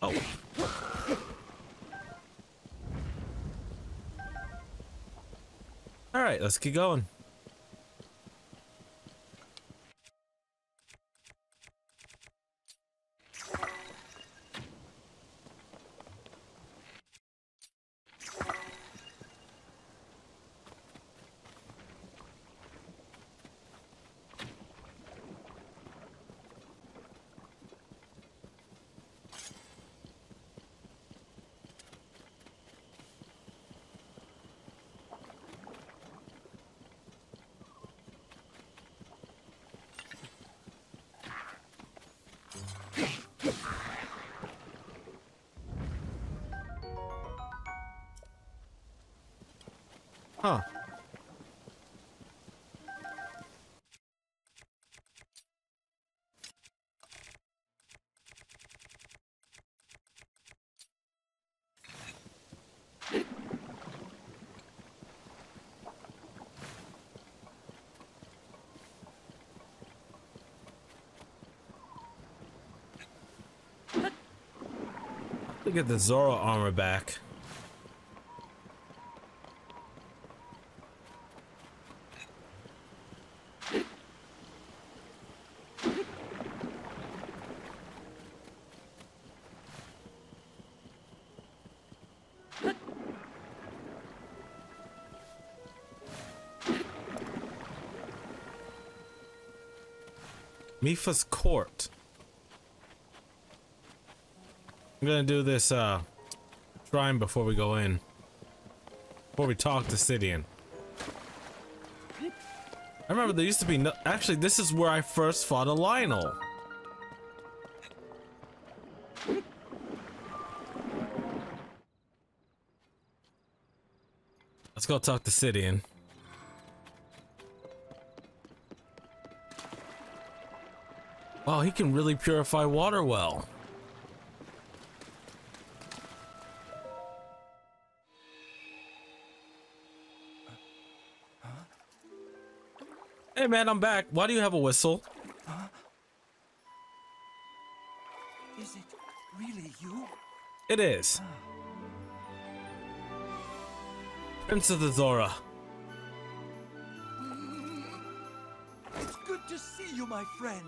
Oh. All right, let's keep going. Huh. Look at the Zoro armor back. Mifa's court. I'm gonna do this shrine before we go in. Before we talk to Sidon. I remember there used to be no, actually this is where I first fought a Lionel. Let's go talk to Sidon. Wow, he can really purify water well. Hey man, I'm back. Why do you have a whistle? Is it really you? It is. Princess Azora. It's good to see you, my friend.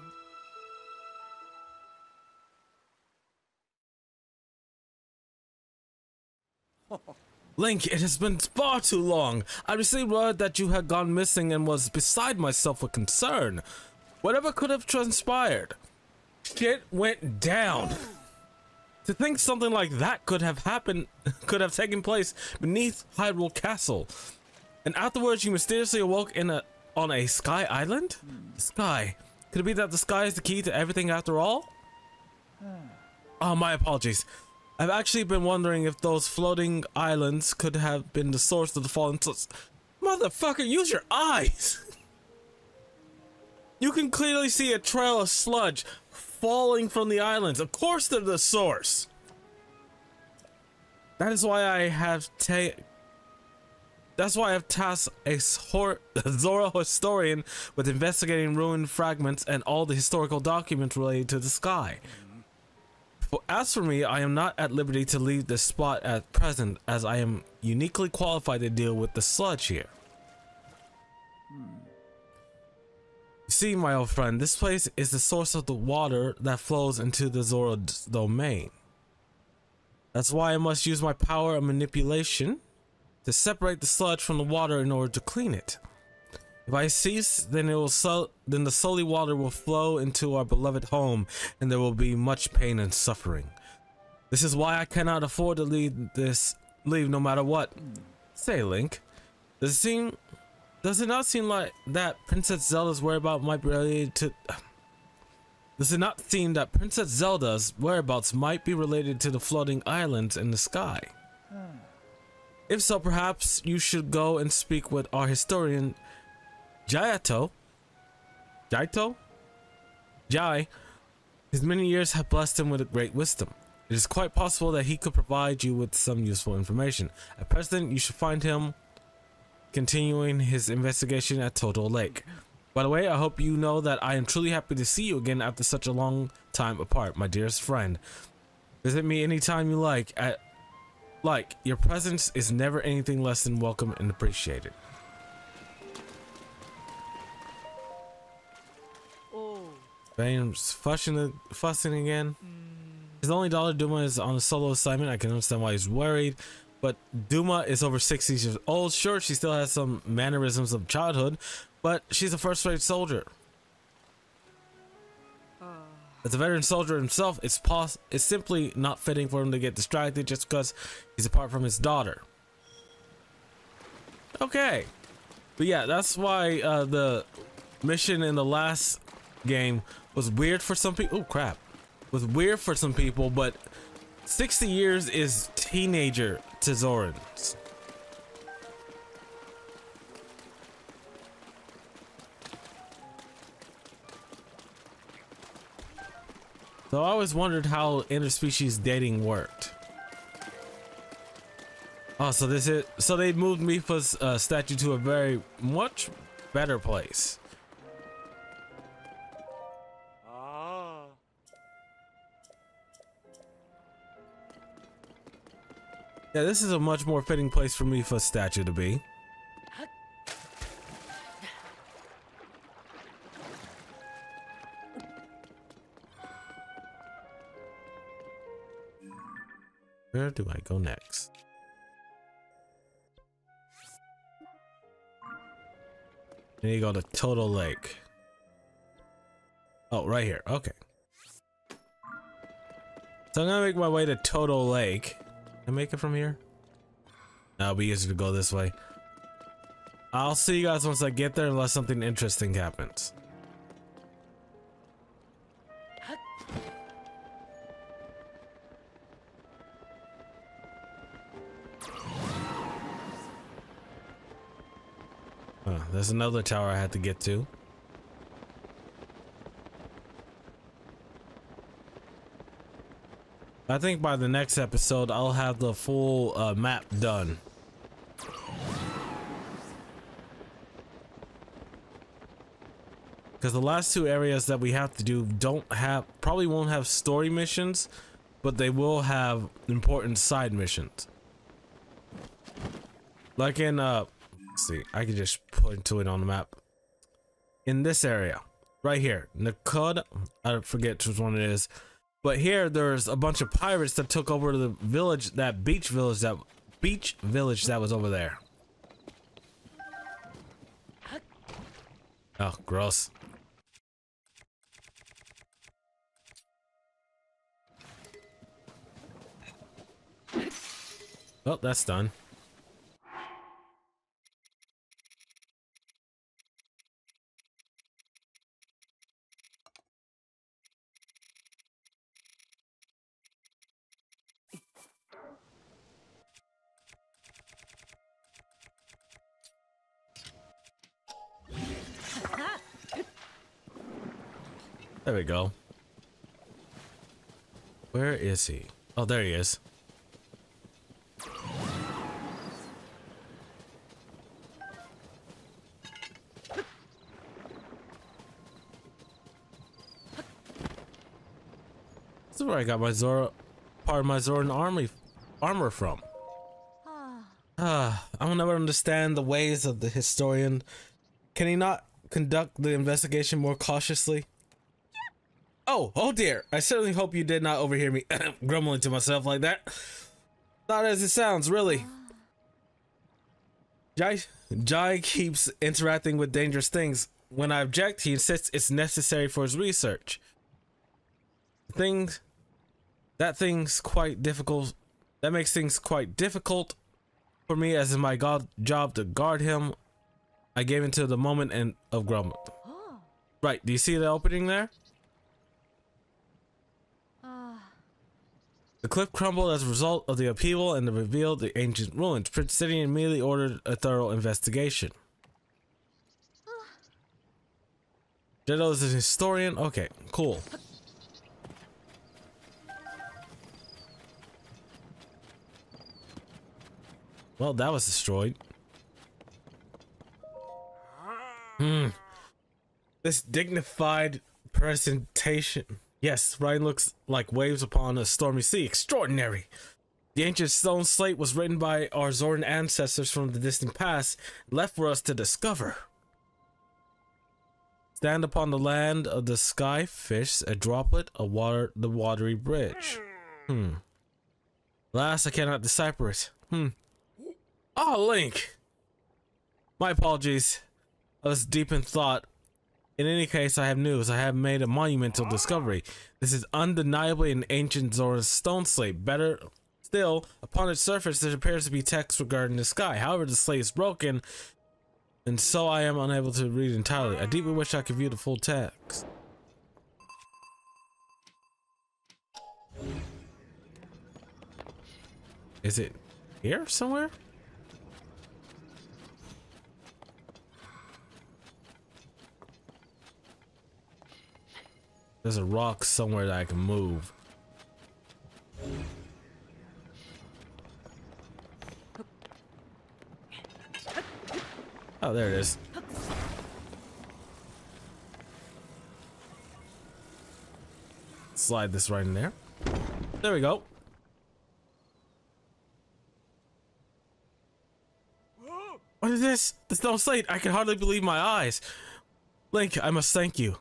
Link, it has been far too long. I received word that you had gone missing and was beside myself with concern. Whatever could have transpired. Shit went down. To think something like that could have happened, could have taken place beneath Hyrule Castle. And afterwards you mysteriously awoke on a sky island? Sky. Could it be that the sky is the key to everything after all? Oh, my apologies. I've actually been wondering if those floating islands could have been the source of the fallen souls. Motherfucker, use your eyes! You can clearly see a trail of sludge falling from the islands. Of course they're the source. That is why I have tasked a Zora historian with investigating ruined fragments and all the historical documents related to the sky. As for me, I am not at liberty to leave this spot at present, as I am uniquely qualified to deal with the sludge here. You see, my old friend, this place is the source of the water that flows into the Zora domain. That's why I must use my power of manipulation to separate the sludge from the water in order to clean it. If I cease, then the sully water will flow into our beloved home, and there will be much pain and suffering. This is why I cannot afford to leave no matter what. Say, Link, does it not seem like that Princess Zelda's whereabouts might be related to? Does it not seem that Princess Zelda's whereabouts might be related to the floating islands in the sky? If so, perhaps you should go and speak with our historian. Jai, his many years have blessed him with a great wisdom. It is quite possible that he could provide you with some useful information. At present, you should find him continuing his investigation at Toto Lake. By the way, I hope you know that I am truly happy to see you again after such a long time apart, my dearest friend. Visit me anytime you like. Your presence is never anything less than welcome and appreciated. Freind fussing again. His only daughter Duma is on a solo assignment. I can understand why he's worried, but Duma is over 60 years old. Sure, she still has some mannerisms of childhood, but she's a first-rate soldier. As a veteran soldier himself, it's simply not fitting for him to get distracted just because he's apart from his daughter. Okay, but yeah, that's why the mission in the last game was weird for some people. Oh crap, was weird for some people, but 60 years is teenager to Zorans. So I always wondered how interspecies dating worked. Oh, so they moved Mifa's statue to a very much better place. Yeah, this is a much more fitting place for Mifa's statue to be. Where do I go next? I need to go to Toto Lake. Oh, right here. Okay. So I'm gonna make my way to Toto Lake. Can I make it from here? No, it'll be easier to go this way. I'll see you guys once I get there, unless something interesting happens. There's another tower I had to get to. I think by the next episode, I'll have the full map done. Because the last two areas that we have to do probably won't have story missions, but they will have important side missions. Like in, let's see, I can just point to it on the map. In this area, right here, Nakud, I forget which one it is. But here, there's a bunch of pirates that took over the village, that beach village that was over there. Oh, gross. Well, that's done. There we go. Where is he? Oh, there he is. This is where I got my part of my Zoran armor from. I will never understand the ways of the historian. Can he not conduct the investigation more cautiously? Oh dear. I certainly hope you did not overhear me grumbling to myself like that. Not as it sounds, really. Jai keeps interacting with dangerous things. When I object, he insists it's necessary for his research. That makes things quite difficult for me, as in my job to guard him. I gave into the moment of grumbling. Right, do you see the opening there? The cliff crumbled as a result of the upheaval and revealed the ancient ruins. Prince Sidon immediately ordered a thorough investigation. Jeddo is a historian? Okay, cool. Well, that was destroyed. This dignified presentation. Yes, Freind looks like waves upon a stormy sea. Extraordinary. The ancient stone slate was written by our Zoran ancestors from the distant past, left for us to discover. Stand upon the land of the sky, fish, a droplet, the watery bridge. Alas, I cannot decipher it. Oh, Link! My apologies. I was deep in thought. In any case, I have news. I have made a monumental discovery. This is undeniably an ancient Zoran stone slate. Better still, upon its surface, there appears to be text regarding the sky. However, the slate is broken, and so I am unable to read entirely. I deeply wish I could view the full text. Is it here somewhere? There's a rock somewhere that I can move. Oh, there it is. Slide this right in there. There we go. What is this? The stone slate. I can hardly believe my eyes. Link, I must thank you.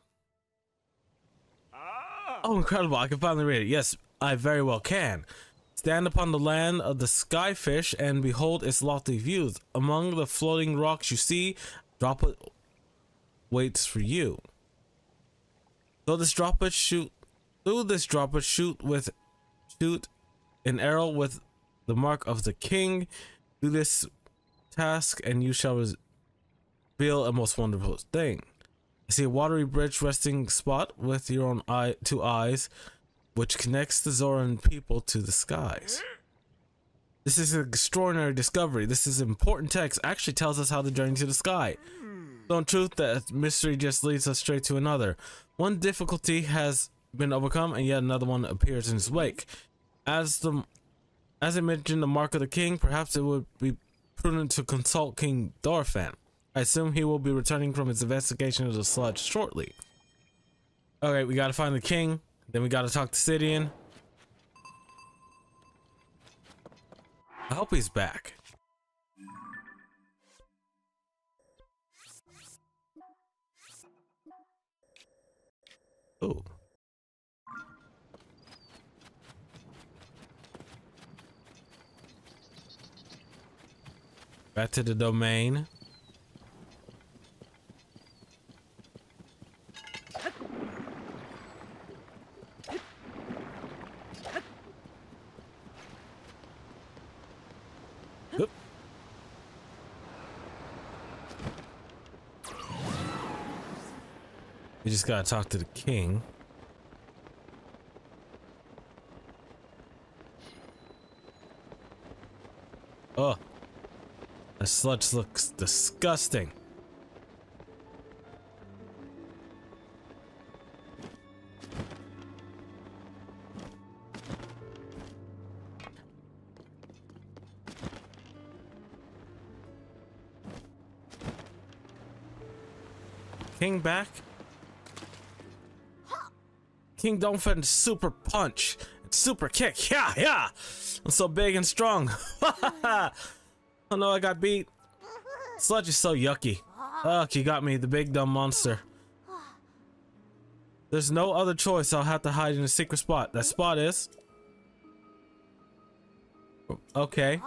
Oh, incredible. I can finally read it. Yes, I very well can. Stand upon the land of the skyfish and behold its lofty views. Among the floating rocks you see, droplet waits for you. Through this droplet shoot an arrow with the mark of the king. Do this task and you shall reveal a most wonderful thing. I see a watery bridge resting spot with your own two eyes, which connects the Zoran people to the skies. This is an extraordinary discovery. This is important text. Actually tells us how the journey to the sky. So in truth, that mystery just leads us straight to another. One difficulty has been overcome, and yet another one appears in its wake. As I mentioned, the mark of the king, perhaps it would be prudent to consult King Dorfan. I assume he will be returning from his investigation of the sludge shortly. Okay, we gotta find the king, then we gotta talk to Sidon. I hope he's back. Oh. Back to the domain. Oop. We just gotta talk to the king. Oh, the sludge looks disgusting. King back? King Donphan's super punch, super kick, yeah! I'm so big and strong. Oh no, I got beat. Sludge is so yucky. Ugh, you got me, the big dumb monster. There's no other choice. I'll have to hide in a secret spot. That spot is... Okay.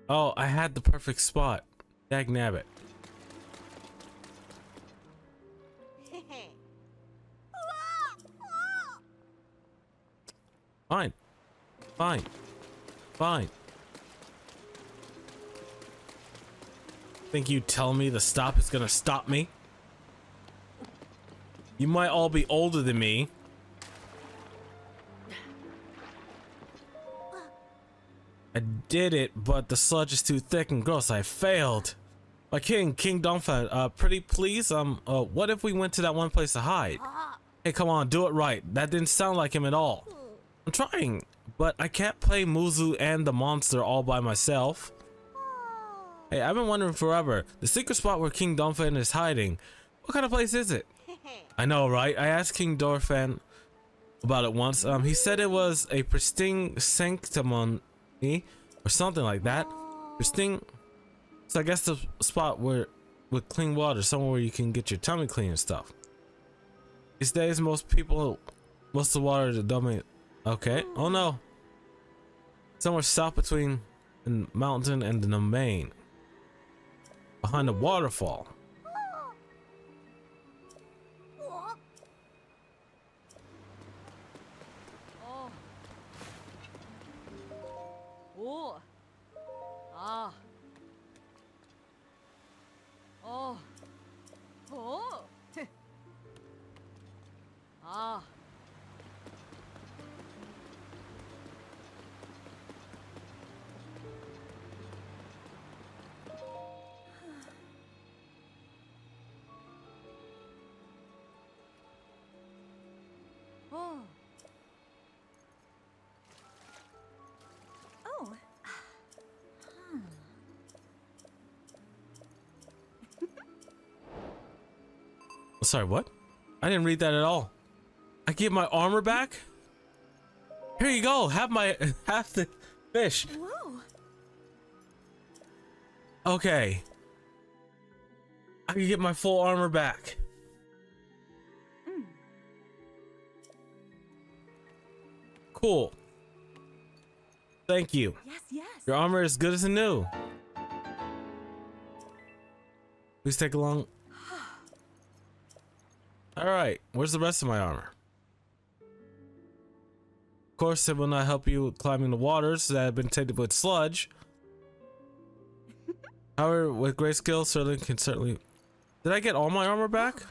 Oh, I had the perfect spot. Dag nabbit. Fine. Fine. Fine. Think you tell me the stop is gonna stop me? You might all be older than me. I did it, but the sludge is too thick and gross. I failed. My King Donphan, pretty please, what if we went to that one place to hide? Hey, come on, do it right. That didn't sound like him at all. I'm trying, but I can't play Muzu and the monster all by myself. Hey, I've been wondering forever. The secret spot where King Donphan is hiding. What kind of place is it? I know, right? I asked King Dorfan about it once. He said it was a pristine sanctimony or something like that. Pristine. So I guess the spot where with clean water, somewhere where you can get your tummy clean and stuff. These days, most of the water is a dummy. Okay. Oh no. Somewhere south between the mountain and the domain. Behind the waterfall. Sorry, what? I didn't read that at all. I get my armor back? Here you go. Have the fish. Whoa. Okay. I can get my full armor back. Cool. Thank you. Yes, yes. Your armor is good as new. Please take along. Alright, where's the rest of my armor? Of course, it will not help you with climbing the waters that have been tainted with sludge. However, with great skill, Sterling can certainly... Did I get all my armor back?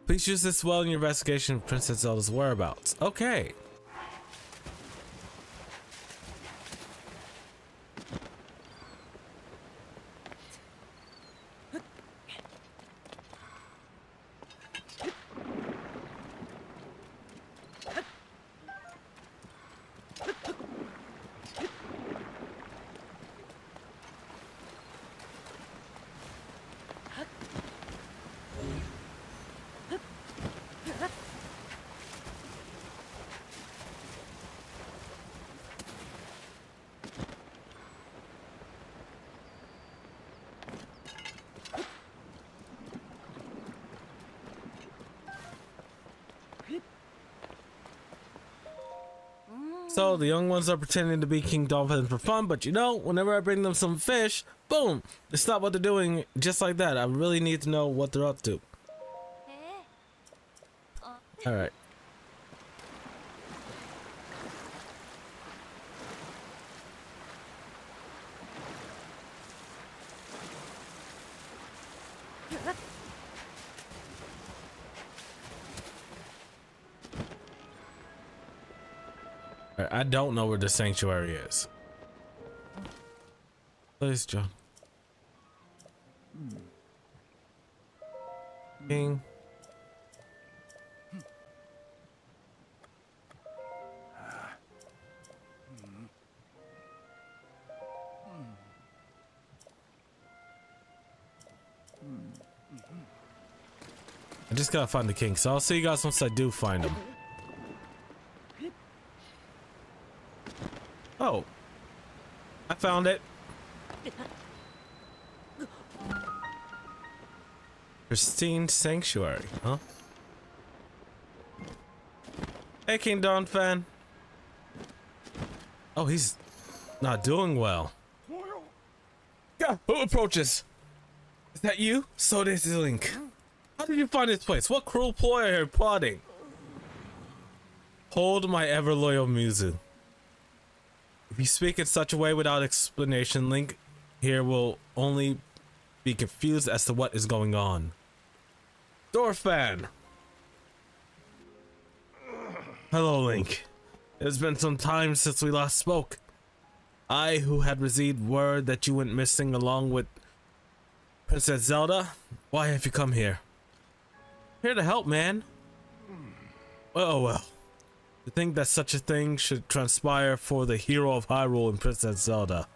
Please use this well in your investigation of Princess Zelda's whereabouts. Okay. So the young ones are pretending to be King Dolphins for fun, but you know, whenever I bring them some fish, boom, they stop what they're doing just like that. I really need to know what they're up to. All right. I don't know where the sanctuary is. Please, John. King. I just gotta find the king, so I'll see you guys once I do find him. Oh, I found it. Pristine sanctuary, huh? Hey, King Don fan. Oh, he's not doing well. Yeah, who approaches? Is that you? So this is Link. How did you find this place? What cruel ploy are you plotting? Hold my ever loyal Muzu. If you speak in such a way without explanation, Link here will only be confused as to what is going on. Dorfan! Hello, Link. It has been some time since we last spoke. I, who had received word that you went missing along with Princess Zelda, why have you come here? Here to help, man. Oh well. To think that such a thing should transpire for the hero of Hyrule and Princess Zelda.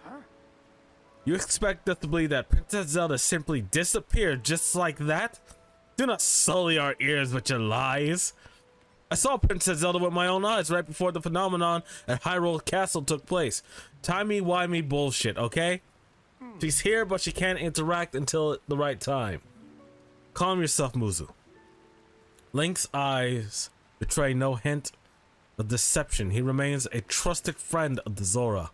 Huh? You expect us to believe that Princess Zelda simply disappeared just like that? Do not sully our ears with your lies. I saw Princess Zelda with my own eyes right before the phenomenon at Hyrule Castle took place. Timey-wimey bullshit, okay? She's here, but she can't interact until the right time. Calm yourself, Muzu. Link's eyes betray no hint of deception. He remains a trusted friend of the Zora.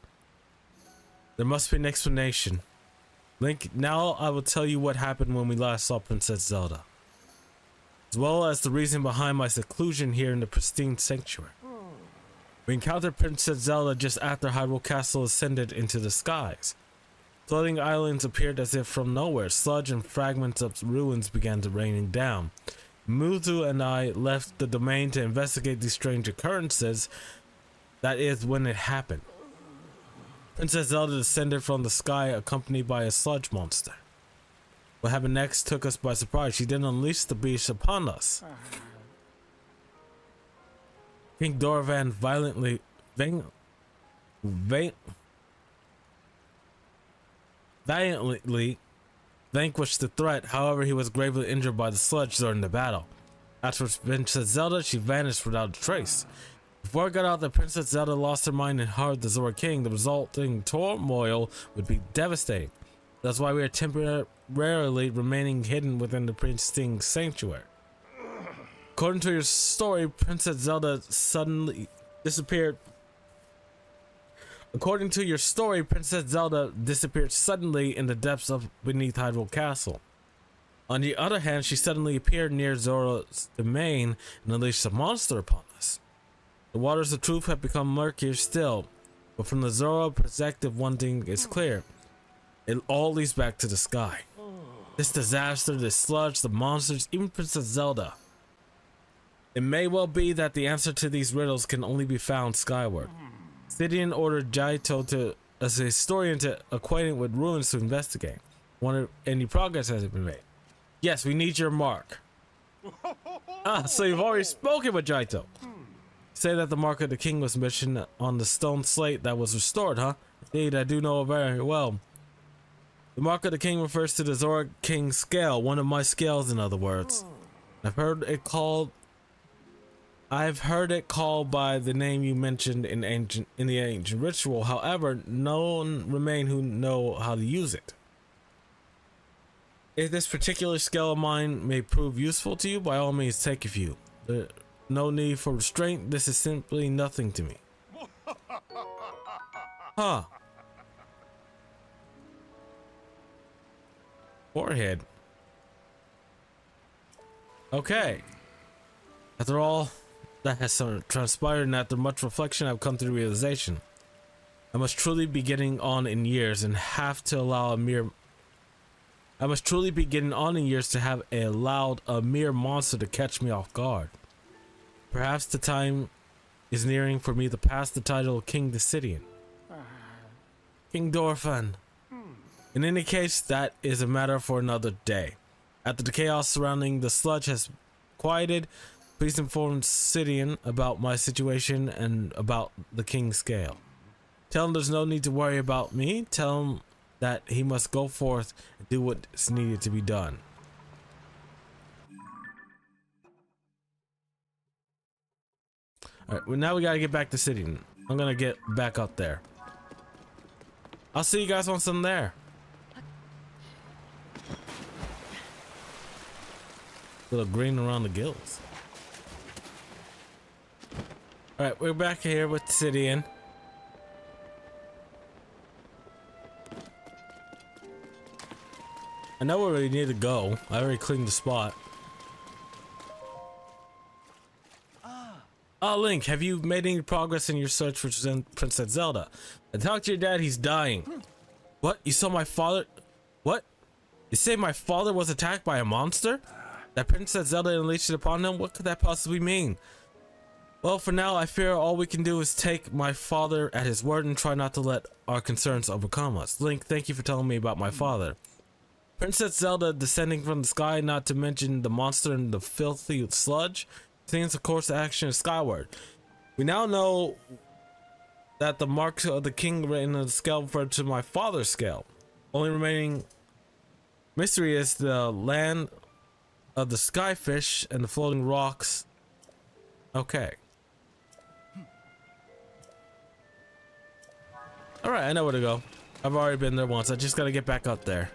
There must be an explanation. Link, now I will tell you what happened when we last saw Princess Zelda, as well as the reason behind my seclusion here in the pristine sanctuary. We encountered Princess Zelda just after Hyrule Castle ascended into the skies. Floating islands appeared as if from nowhere. Sludge and fragments of ruins began to raining down. Muzu and I left the domain to investigate these strange occurrences. That is when it happened. Princess Zelda descended from the sky accompanied by a sludge monster. What happened next took us by surprise. She then unleashed the beast upon us. King Dorvan violently valiantly vanquished the threat. However, he was gravely injured by the sludge during the battle. As for Princess Zelda, she vanished without a trace. Before it got out that Princess Zelda lost her mind and harmed the Zora King, the resulting turmoil would be devastating. That's why we are temporarily remaining hidden within the pristine sanctuary. According to your story, Princess Zelda suddenly disappeared. According to your story, Princess Zelda disappeared suddenly in the depths of beneath Hyrule Castle. On the other hand, she suddenly appeared near Zora's domain and unleashed a monster upon us. The waters of truth have become murkier still, but from the Zora perspective, one thing is clear. It all leads back to the sky. This disaster, this sludge, the monsters, even Princess Zelda. It may well be that the answer to these riddles can only be found skyward. Sidon ordered Jaito as a historian to acquainted with ruins to investigate. Wonder any progress has been made. Yes, we need your mark. Ah, so you've already spoken with Jaito. Say that the mark of the king was mentioned on the stone slate that was restored, huh? Indeed, I do know very well. The mark of the king refers to the Zora King scale, one of my scales in other words. I've heard it called by the name you mentioned in the ancient ritual. However, no one remain who know how to use it. If this particular scale of mine may prove useful to you, by all means take a few. There's no need for restraint. This is simply nothing to me. Huh. Forehead. Okay. After all that has transpired and after much reflection, I've come to the realization I must truly be getting on in years and have to allow a mere allowed a mere monster to catch me off guard. Perhaps the time is nearing for me to pass the title of King to Sidon. King Dorfan. In any case, that is a matter for another day. After the chaos surrounding the sludge has quieted, please inform Sidon about my situation and about the King's scale. Tell him there's no need to worry about me. Tell him that he must go forth and do what's needed to be done. Alright, well now we gotta get back to Sidon. I'm gonna get back up there. I'll see you guys once I'm there. Little green around the gills. Alright, we're back here with Sidon. I know where we need to go. I already cleaned the spot. Oh, Link, have you made any progress in your search for Princess Zelda? I talked to your dad, he's dying. What? You saw my father? What? You say my father was attacked by a monster? That Princess Zelda unleashed it upon him? What could that possibly mean? Well, for now, I fear all we can do is take my father at his word and try not to let our concerns overcome us. Link, thank you for telling me about my father. Princess Zelda descending from the sky, not to mention the monster and the filthy sludge, seems the course of action is skyward. We now know that the mark of the king written on the scale referred to my father's scale. Only remaining mystery is the land of the skyfish and the floating rocks. Okay. Alright, I know where to go. I've already been there once. I just gotta get back up there.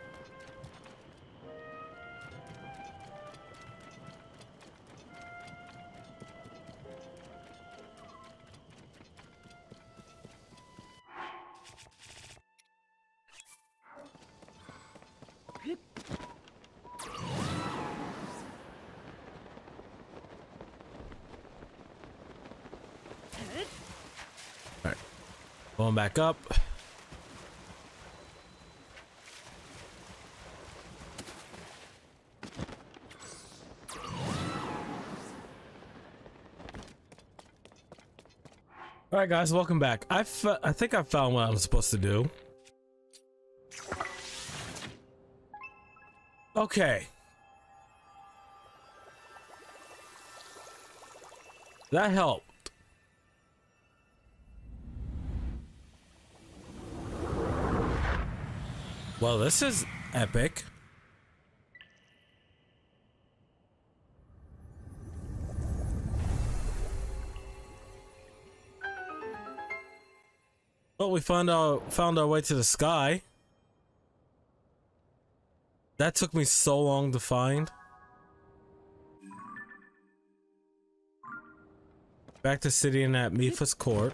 Going back up. All right, guys, welcome back. I think I found what I'm supposed to do. Okay. That helped. Well, this is epic. Well, we found our way to the sky. That took me so long to find. Back to Sidon at Mifa's court.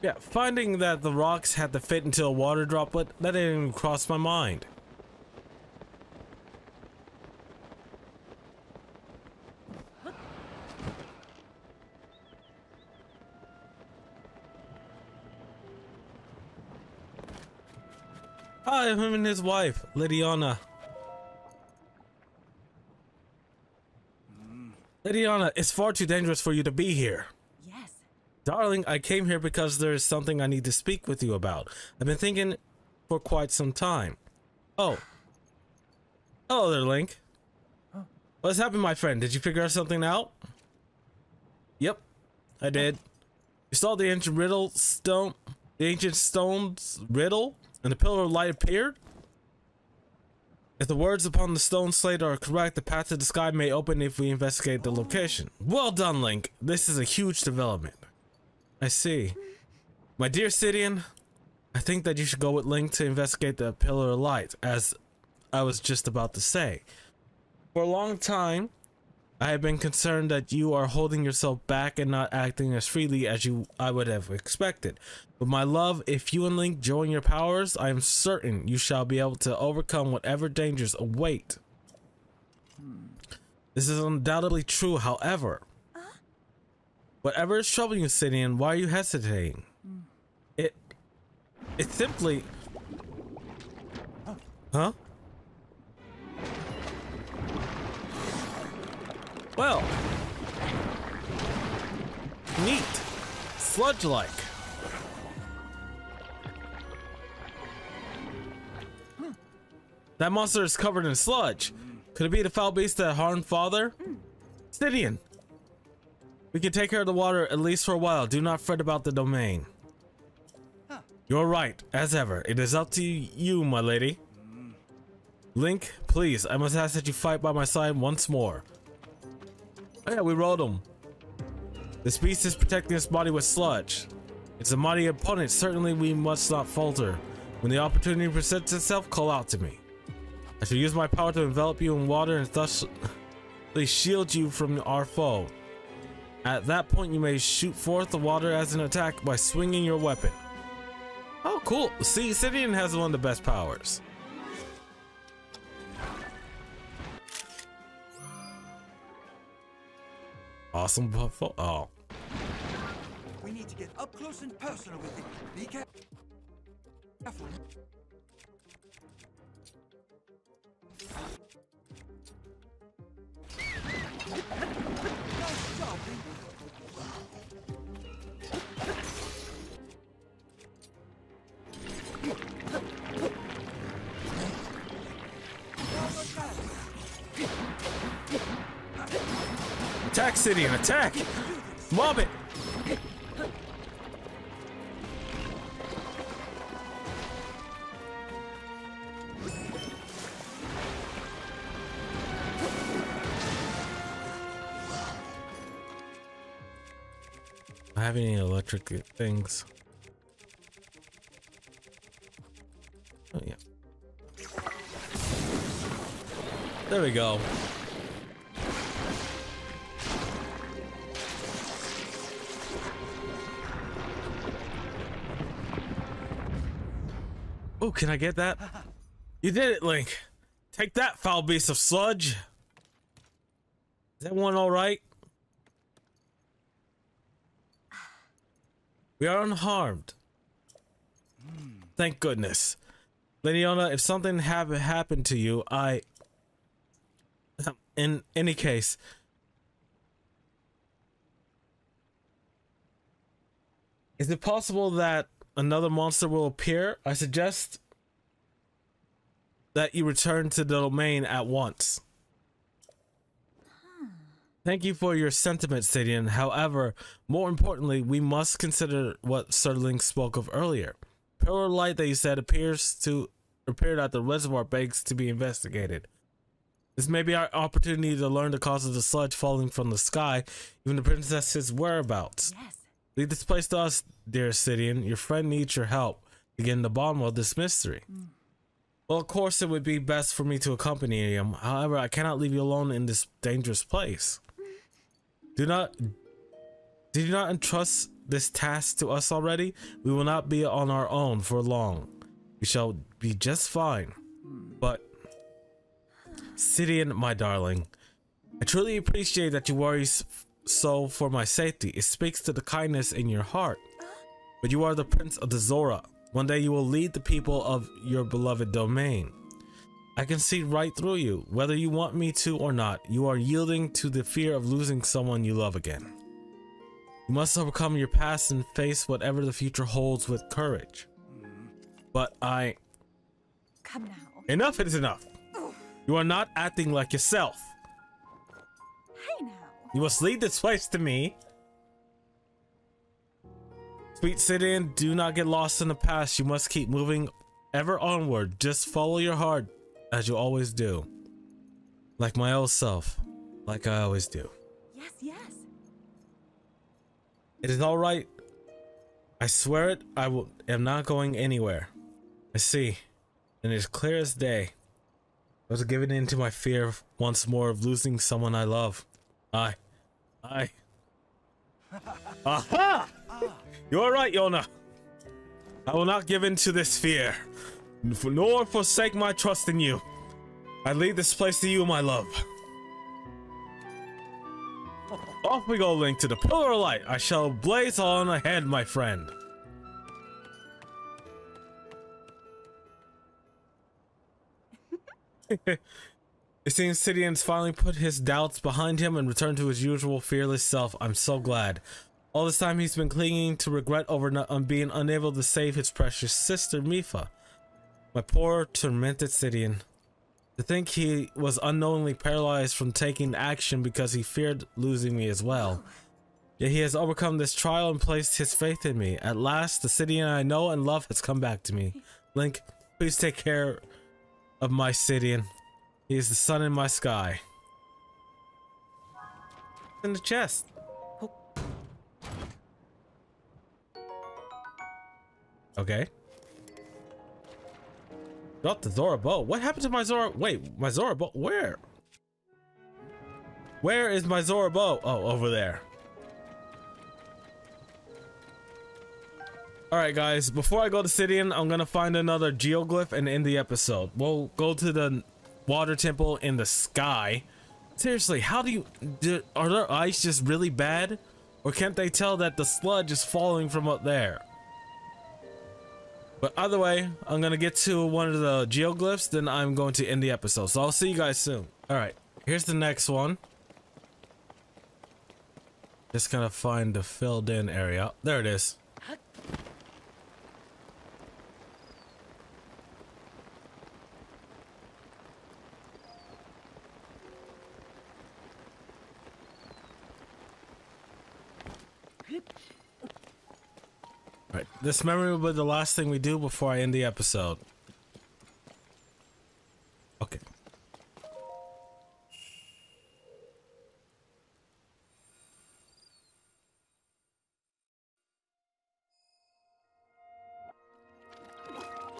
Yeah, finding that the rocks had to fit into a water droplet, that didn't even cross my mind. Hi, him and his wife, Lydiana. Lydiana, it's far too dangerous for you to be here. Yes. Darling, I came here because there is something I need to speak with you about. I've been thinking for quite some time. Oh. Hello there, Link. What's happened, my friend? Did you figure something out? Yep, I did. You saw the ancient stone's riddle, and the pillar of light appeared? If the words upon the stone slate are correct, the path to the sky may open if we investigate the location. Well done, Link. This is a huge development. I see. My dear Sidon, I think that you should go with Link to investigate the pillar of light, as I was just about to say. For a long time, I have been concerned that you are holding yourself back and not acting as freely as I would have expected. But my love, if you and Link join your powers, I am certain you shall be able to overcome whatever dangers await. This is undoubtedly true, however. Whatever is troubling you, Sidon, why are you hesitating? It's simply... Huh? Well, neat, sludge-like. That monster is covered in sludge. Could it be the foul beast that harmed Father? Sidon, we can take care of the water at least for a while. Do not fret about the domain. You're right, as ever. It is up to you, my lady. Link, please, I must ask that you fight by my side once more. Oh yeah, we rode him. This beast is protecting its body with sludge. It's a mighty opponent. Certainly we must not falter. When the opportunity presents itself, call out to me. I shall use my power to envelop you in water and thus shield you from our foe. At that point, you may shoot forth the water as an attack by swinging your weapon. Oh, cool. See, Sidon has one of the best powers. Awesome buffalo. Oh. We need to get up close and personal with it. Be careful. Nice job, Attack, Sidon, attack! Mob it! I have any electric things? Oh yeah. There we go. Oh, can I get that? You did it, Link. Take that, foul beast of sludge. Is that one all right? We are unharmed. Thank goodness. Lydiana, if something happened to you, in any case, is it possible that another monster will appear? I suggest that you return to the domain at once. Thank you for your sentiments, Sidon. However, more importantly, we must consider what Sir Link spoke of earlier. Pillar light that you said appeared at the reservoir begs to be investigated. This may be our opportunity to learn the cause of the sludge falling from the sky, even the princess's whereabouts. Yes. Leave this place to us, dear Sidon. Your friend needs your help to get in the bottom of this mystery. Well, of course it would be best for me to accompany him. However, I cannot leave you alone in this dangerous place. Did you not entrust this task to us already? We will not be on our own for long. We shall be just fine. But, Sidon, my darling, I truly appreciate that you worry so for my safety. It speaks to the kindness in your heart. But you are the prince of the Zora. One day you will lead the people of your beloved domain. I can see right through you. Whether you want me to or not, you are yielding to the fear of losing someone you love again. You must overcome your past and face whatever the future holds with courage. But Come now. Enough is enough. You are not acting like yourself. Hey now. You must lead this place to me. Sweet Sidon, do not get lost in the past. You must keep moving ever onward. Just follow your heart, as you always do. Like my old self. Like I always do. Yes, yes. It is all right. I swear it. Am not going anywhere. I see. And it is clear as day. I was giving in to my fear once more of losing someone I love. Aha! You are right, Yona. I will not give in to this fear, nor forsake my trust in you. I leave this place to you, my love. Off we go, Link, to the pillar of light. I shall blaze on ahead, my friend. It seems Sidon's finally put his doubts behind him and returned to his usual fearless self. I'm so glad. All this time he's been clinging to regret over being unable to save his precious sister Mipha. My poor tormented Sidon. To think he was unknowingly paralyzed from taking action because he feared losing me as well. Yet he has overcome this trial and placed his faith in me. At last, the Sidon I know and love has come back to me. Link, please take care of my Sidon. He is the sun in my sky. In the chest. Oh. Okay. Got the Zora bow. What happened to my Zora? Wait, my Zora bow? Where? Where is my Zora bow? Oh, over there. Alright guys, before I go to Sidon, I'm gonna find another geoglyph and end the episode. We'll go to the water temple in the sky. Seriously, how do you... are their eyes just really bad? Or can't they tell that the sludge is falling from up there? But either way, I'm gonna get to one of the geoglyphs, then I'm going to end the episode. So I'll see you guys soon. Alright, here's the next one. Just gonna find the filled in area. There it is. Right, this memory will be the last thing we do before I end the episode. Okay.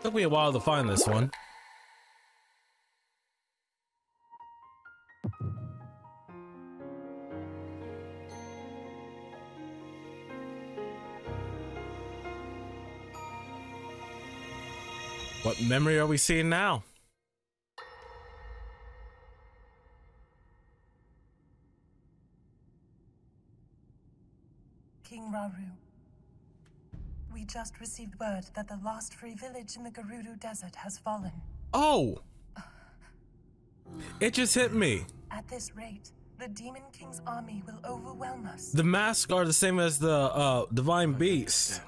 Took me a while to find this one. What memory are we seeing now? King Rauru, we just received word that the lost free village in the Gerudo Desert has fallen. Oh! It just hit me. At this rate, the Demon King's army will overwhelm us. The masks are the same as the Divine Beast.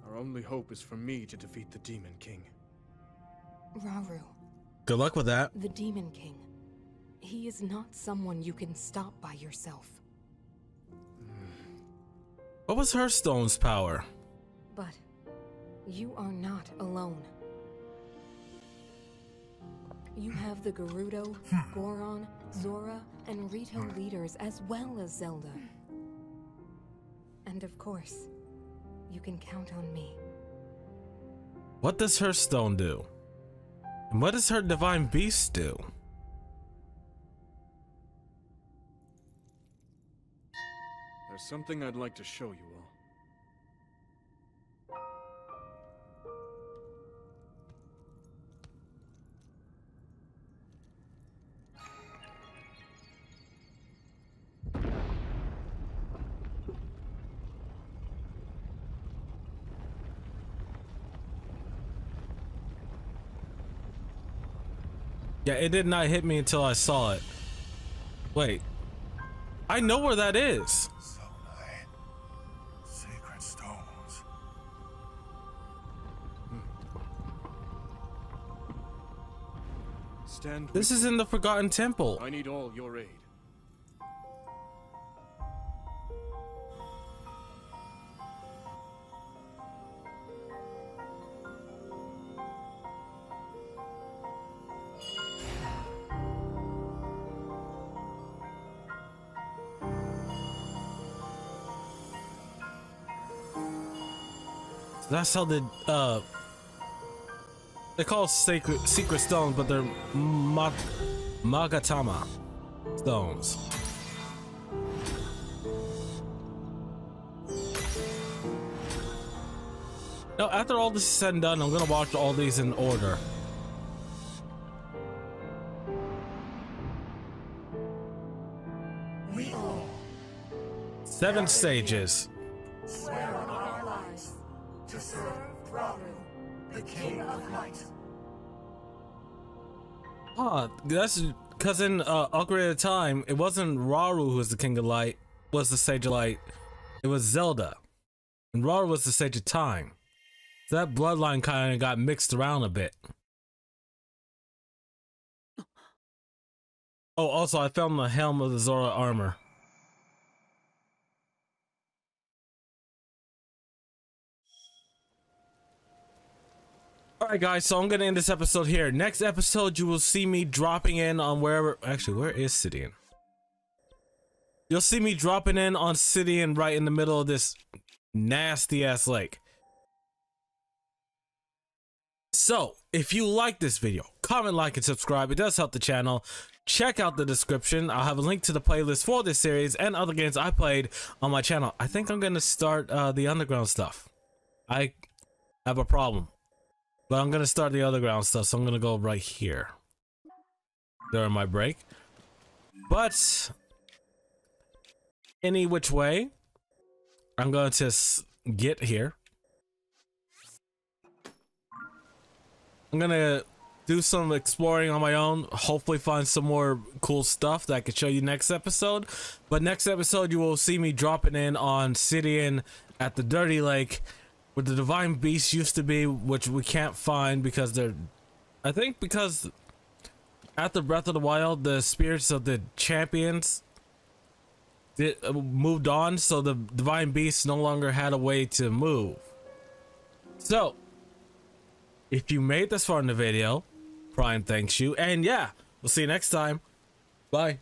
Our only hope is for me to defeat the Demon King. Rauru. Good luck with that. The Demon King. He is not someone you can stop by yourself. What was her stone's power? But you are not alone. You have the Gerudo, Goron, Zora, and Rito leaders as well as Zelda. And of course, you can count on me. What does her stone do? And what does her divine beast do? There's something I'd like to show you all. Yeah, it did not hit me until I saw it. Wait. I know where that is. Sacred stones. Stand. This is in the Forgotten Temple. I need all your aid. That's how they call secret stones, but they're Magatama stones. Now, after all this is said and done, I'm gonna watch all these in order. We all 7 stages. swear on our lives to serve Raru, the King of Light. That's because in Ocarina of Time, it wasn't Raru who was the King of Light, was the Sage of Light. It was Zelda. And Raru was the Sage of Time. So that bloodline kind of got mixed around a bit. Oh, also, I found the helm of the Zora armor. Alright guys, so I'm gonna end this episode here. Next episode, you will see me dropping in on wherever... Actually, where is Sidon? You'll see me dropping in on Sidon right in the middle of this nasty-ass lake. So, if you like this video, comment, like, and subscribe. It does help the channel. Check out the description. I'll have a link to the playlist for this series and other games I played on my channel. I think I'm gonna start the underground stuff. I have a problem. But I'm gonna start the underground stuff, so I'm gonna go right here during my break. But any which way, I'm going to get here. I'm gonna do some exploring on my own, hopefully find some more cool stuff that I can show you next episode. But next episode, you will see me dropping in on Sidon at the Dirty Lake, where the divine beast used to be, which we can't find because they're... I think because after Breath of the Wild, the spirits of the champions moved on, so the divine beast no longer had a way to move. So, if you made this far in the video, Freind thanks you, and yeah, we'll see you next time. Bye.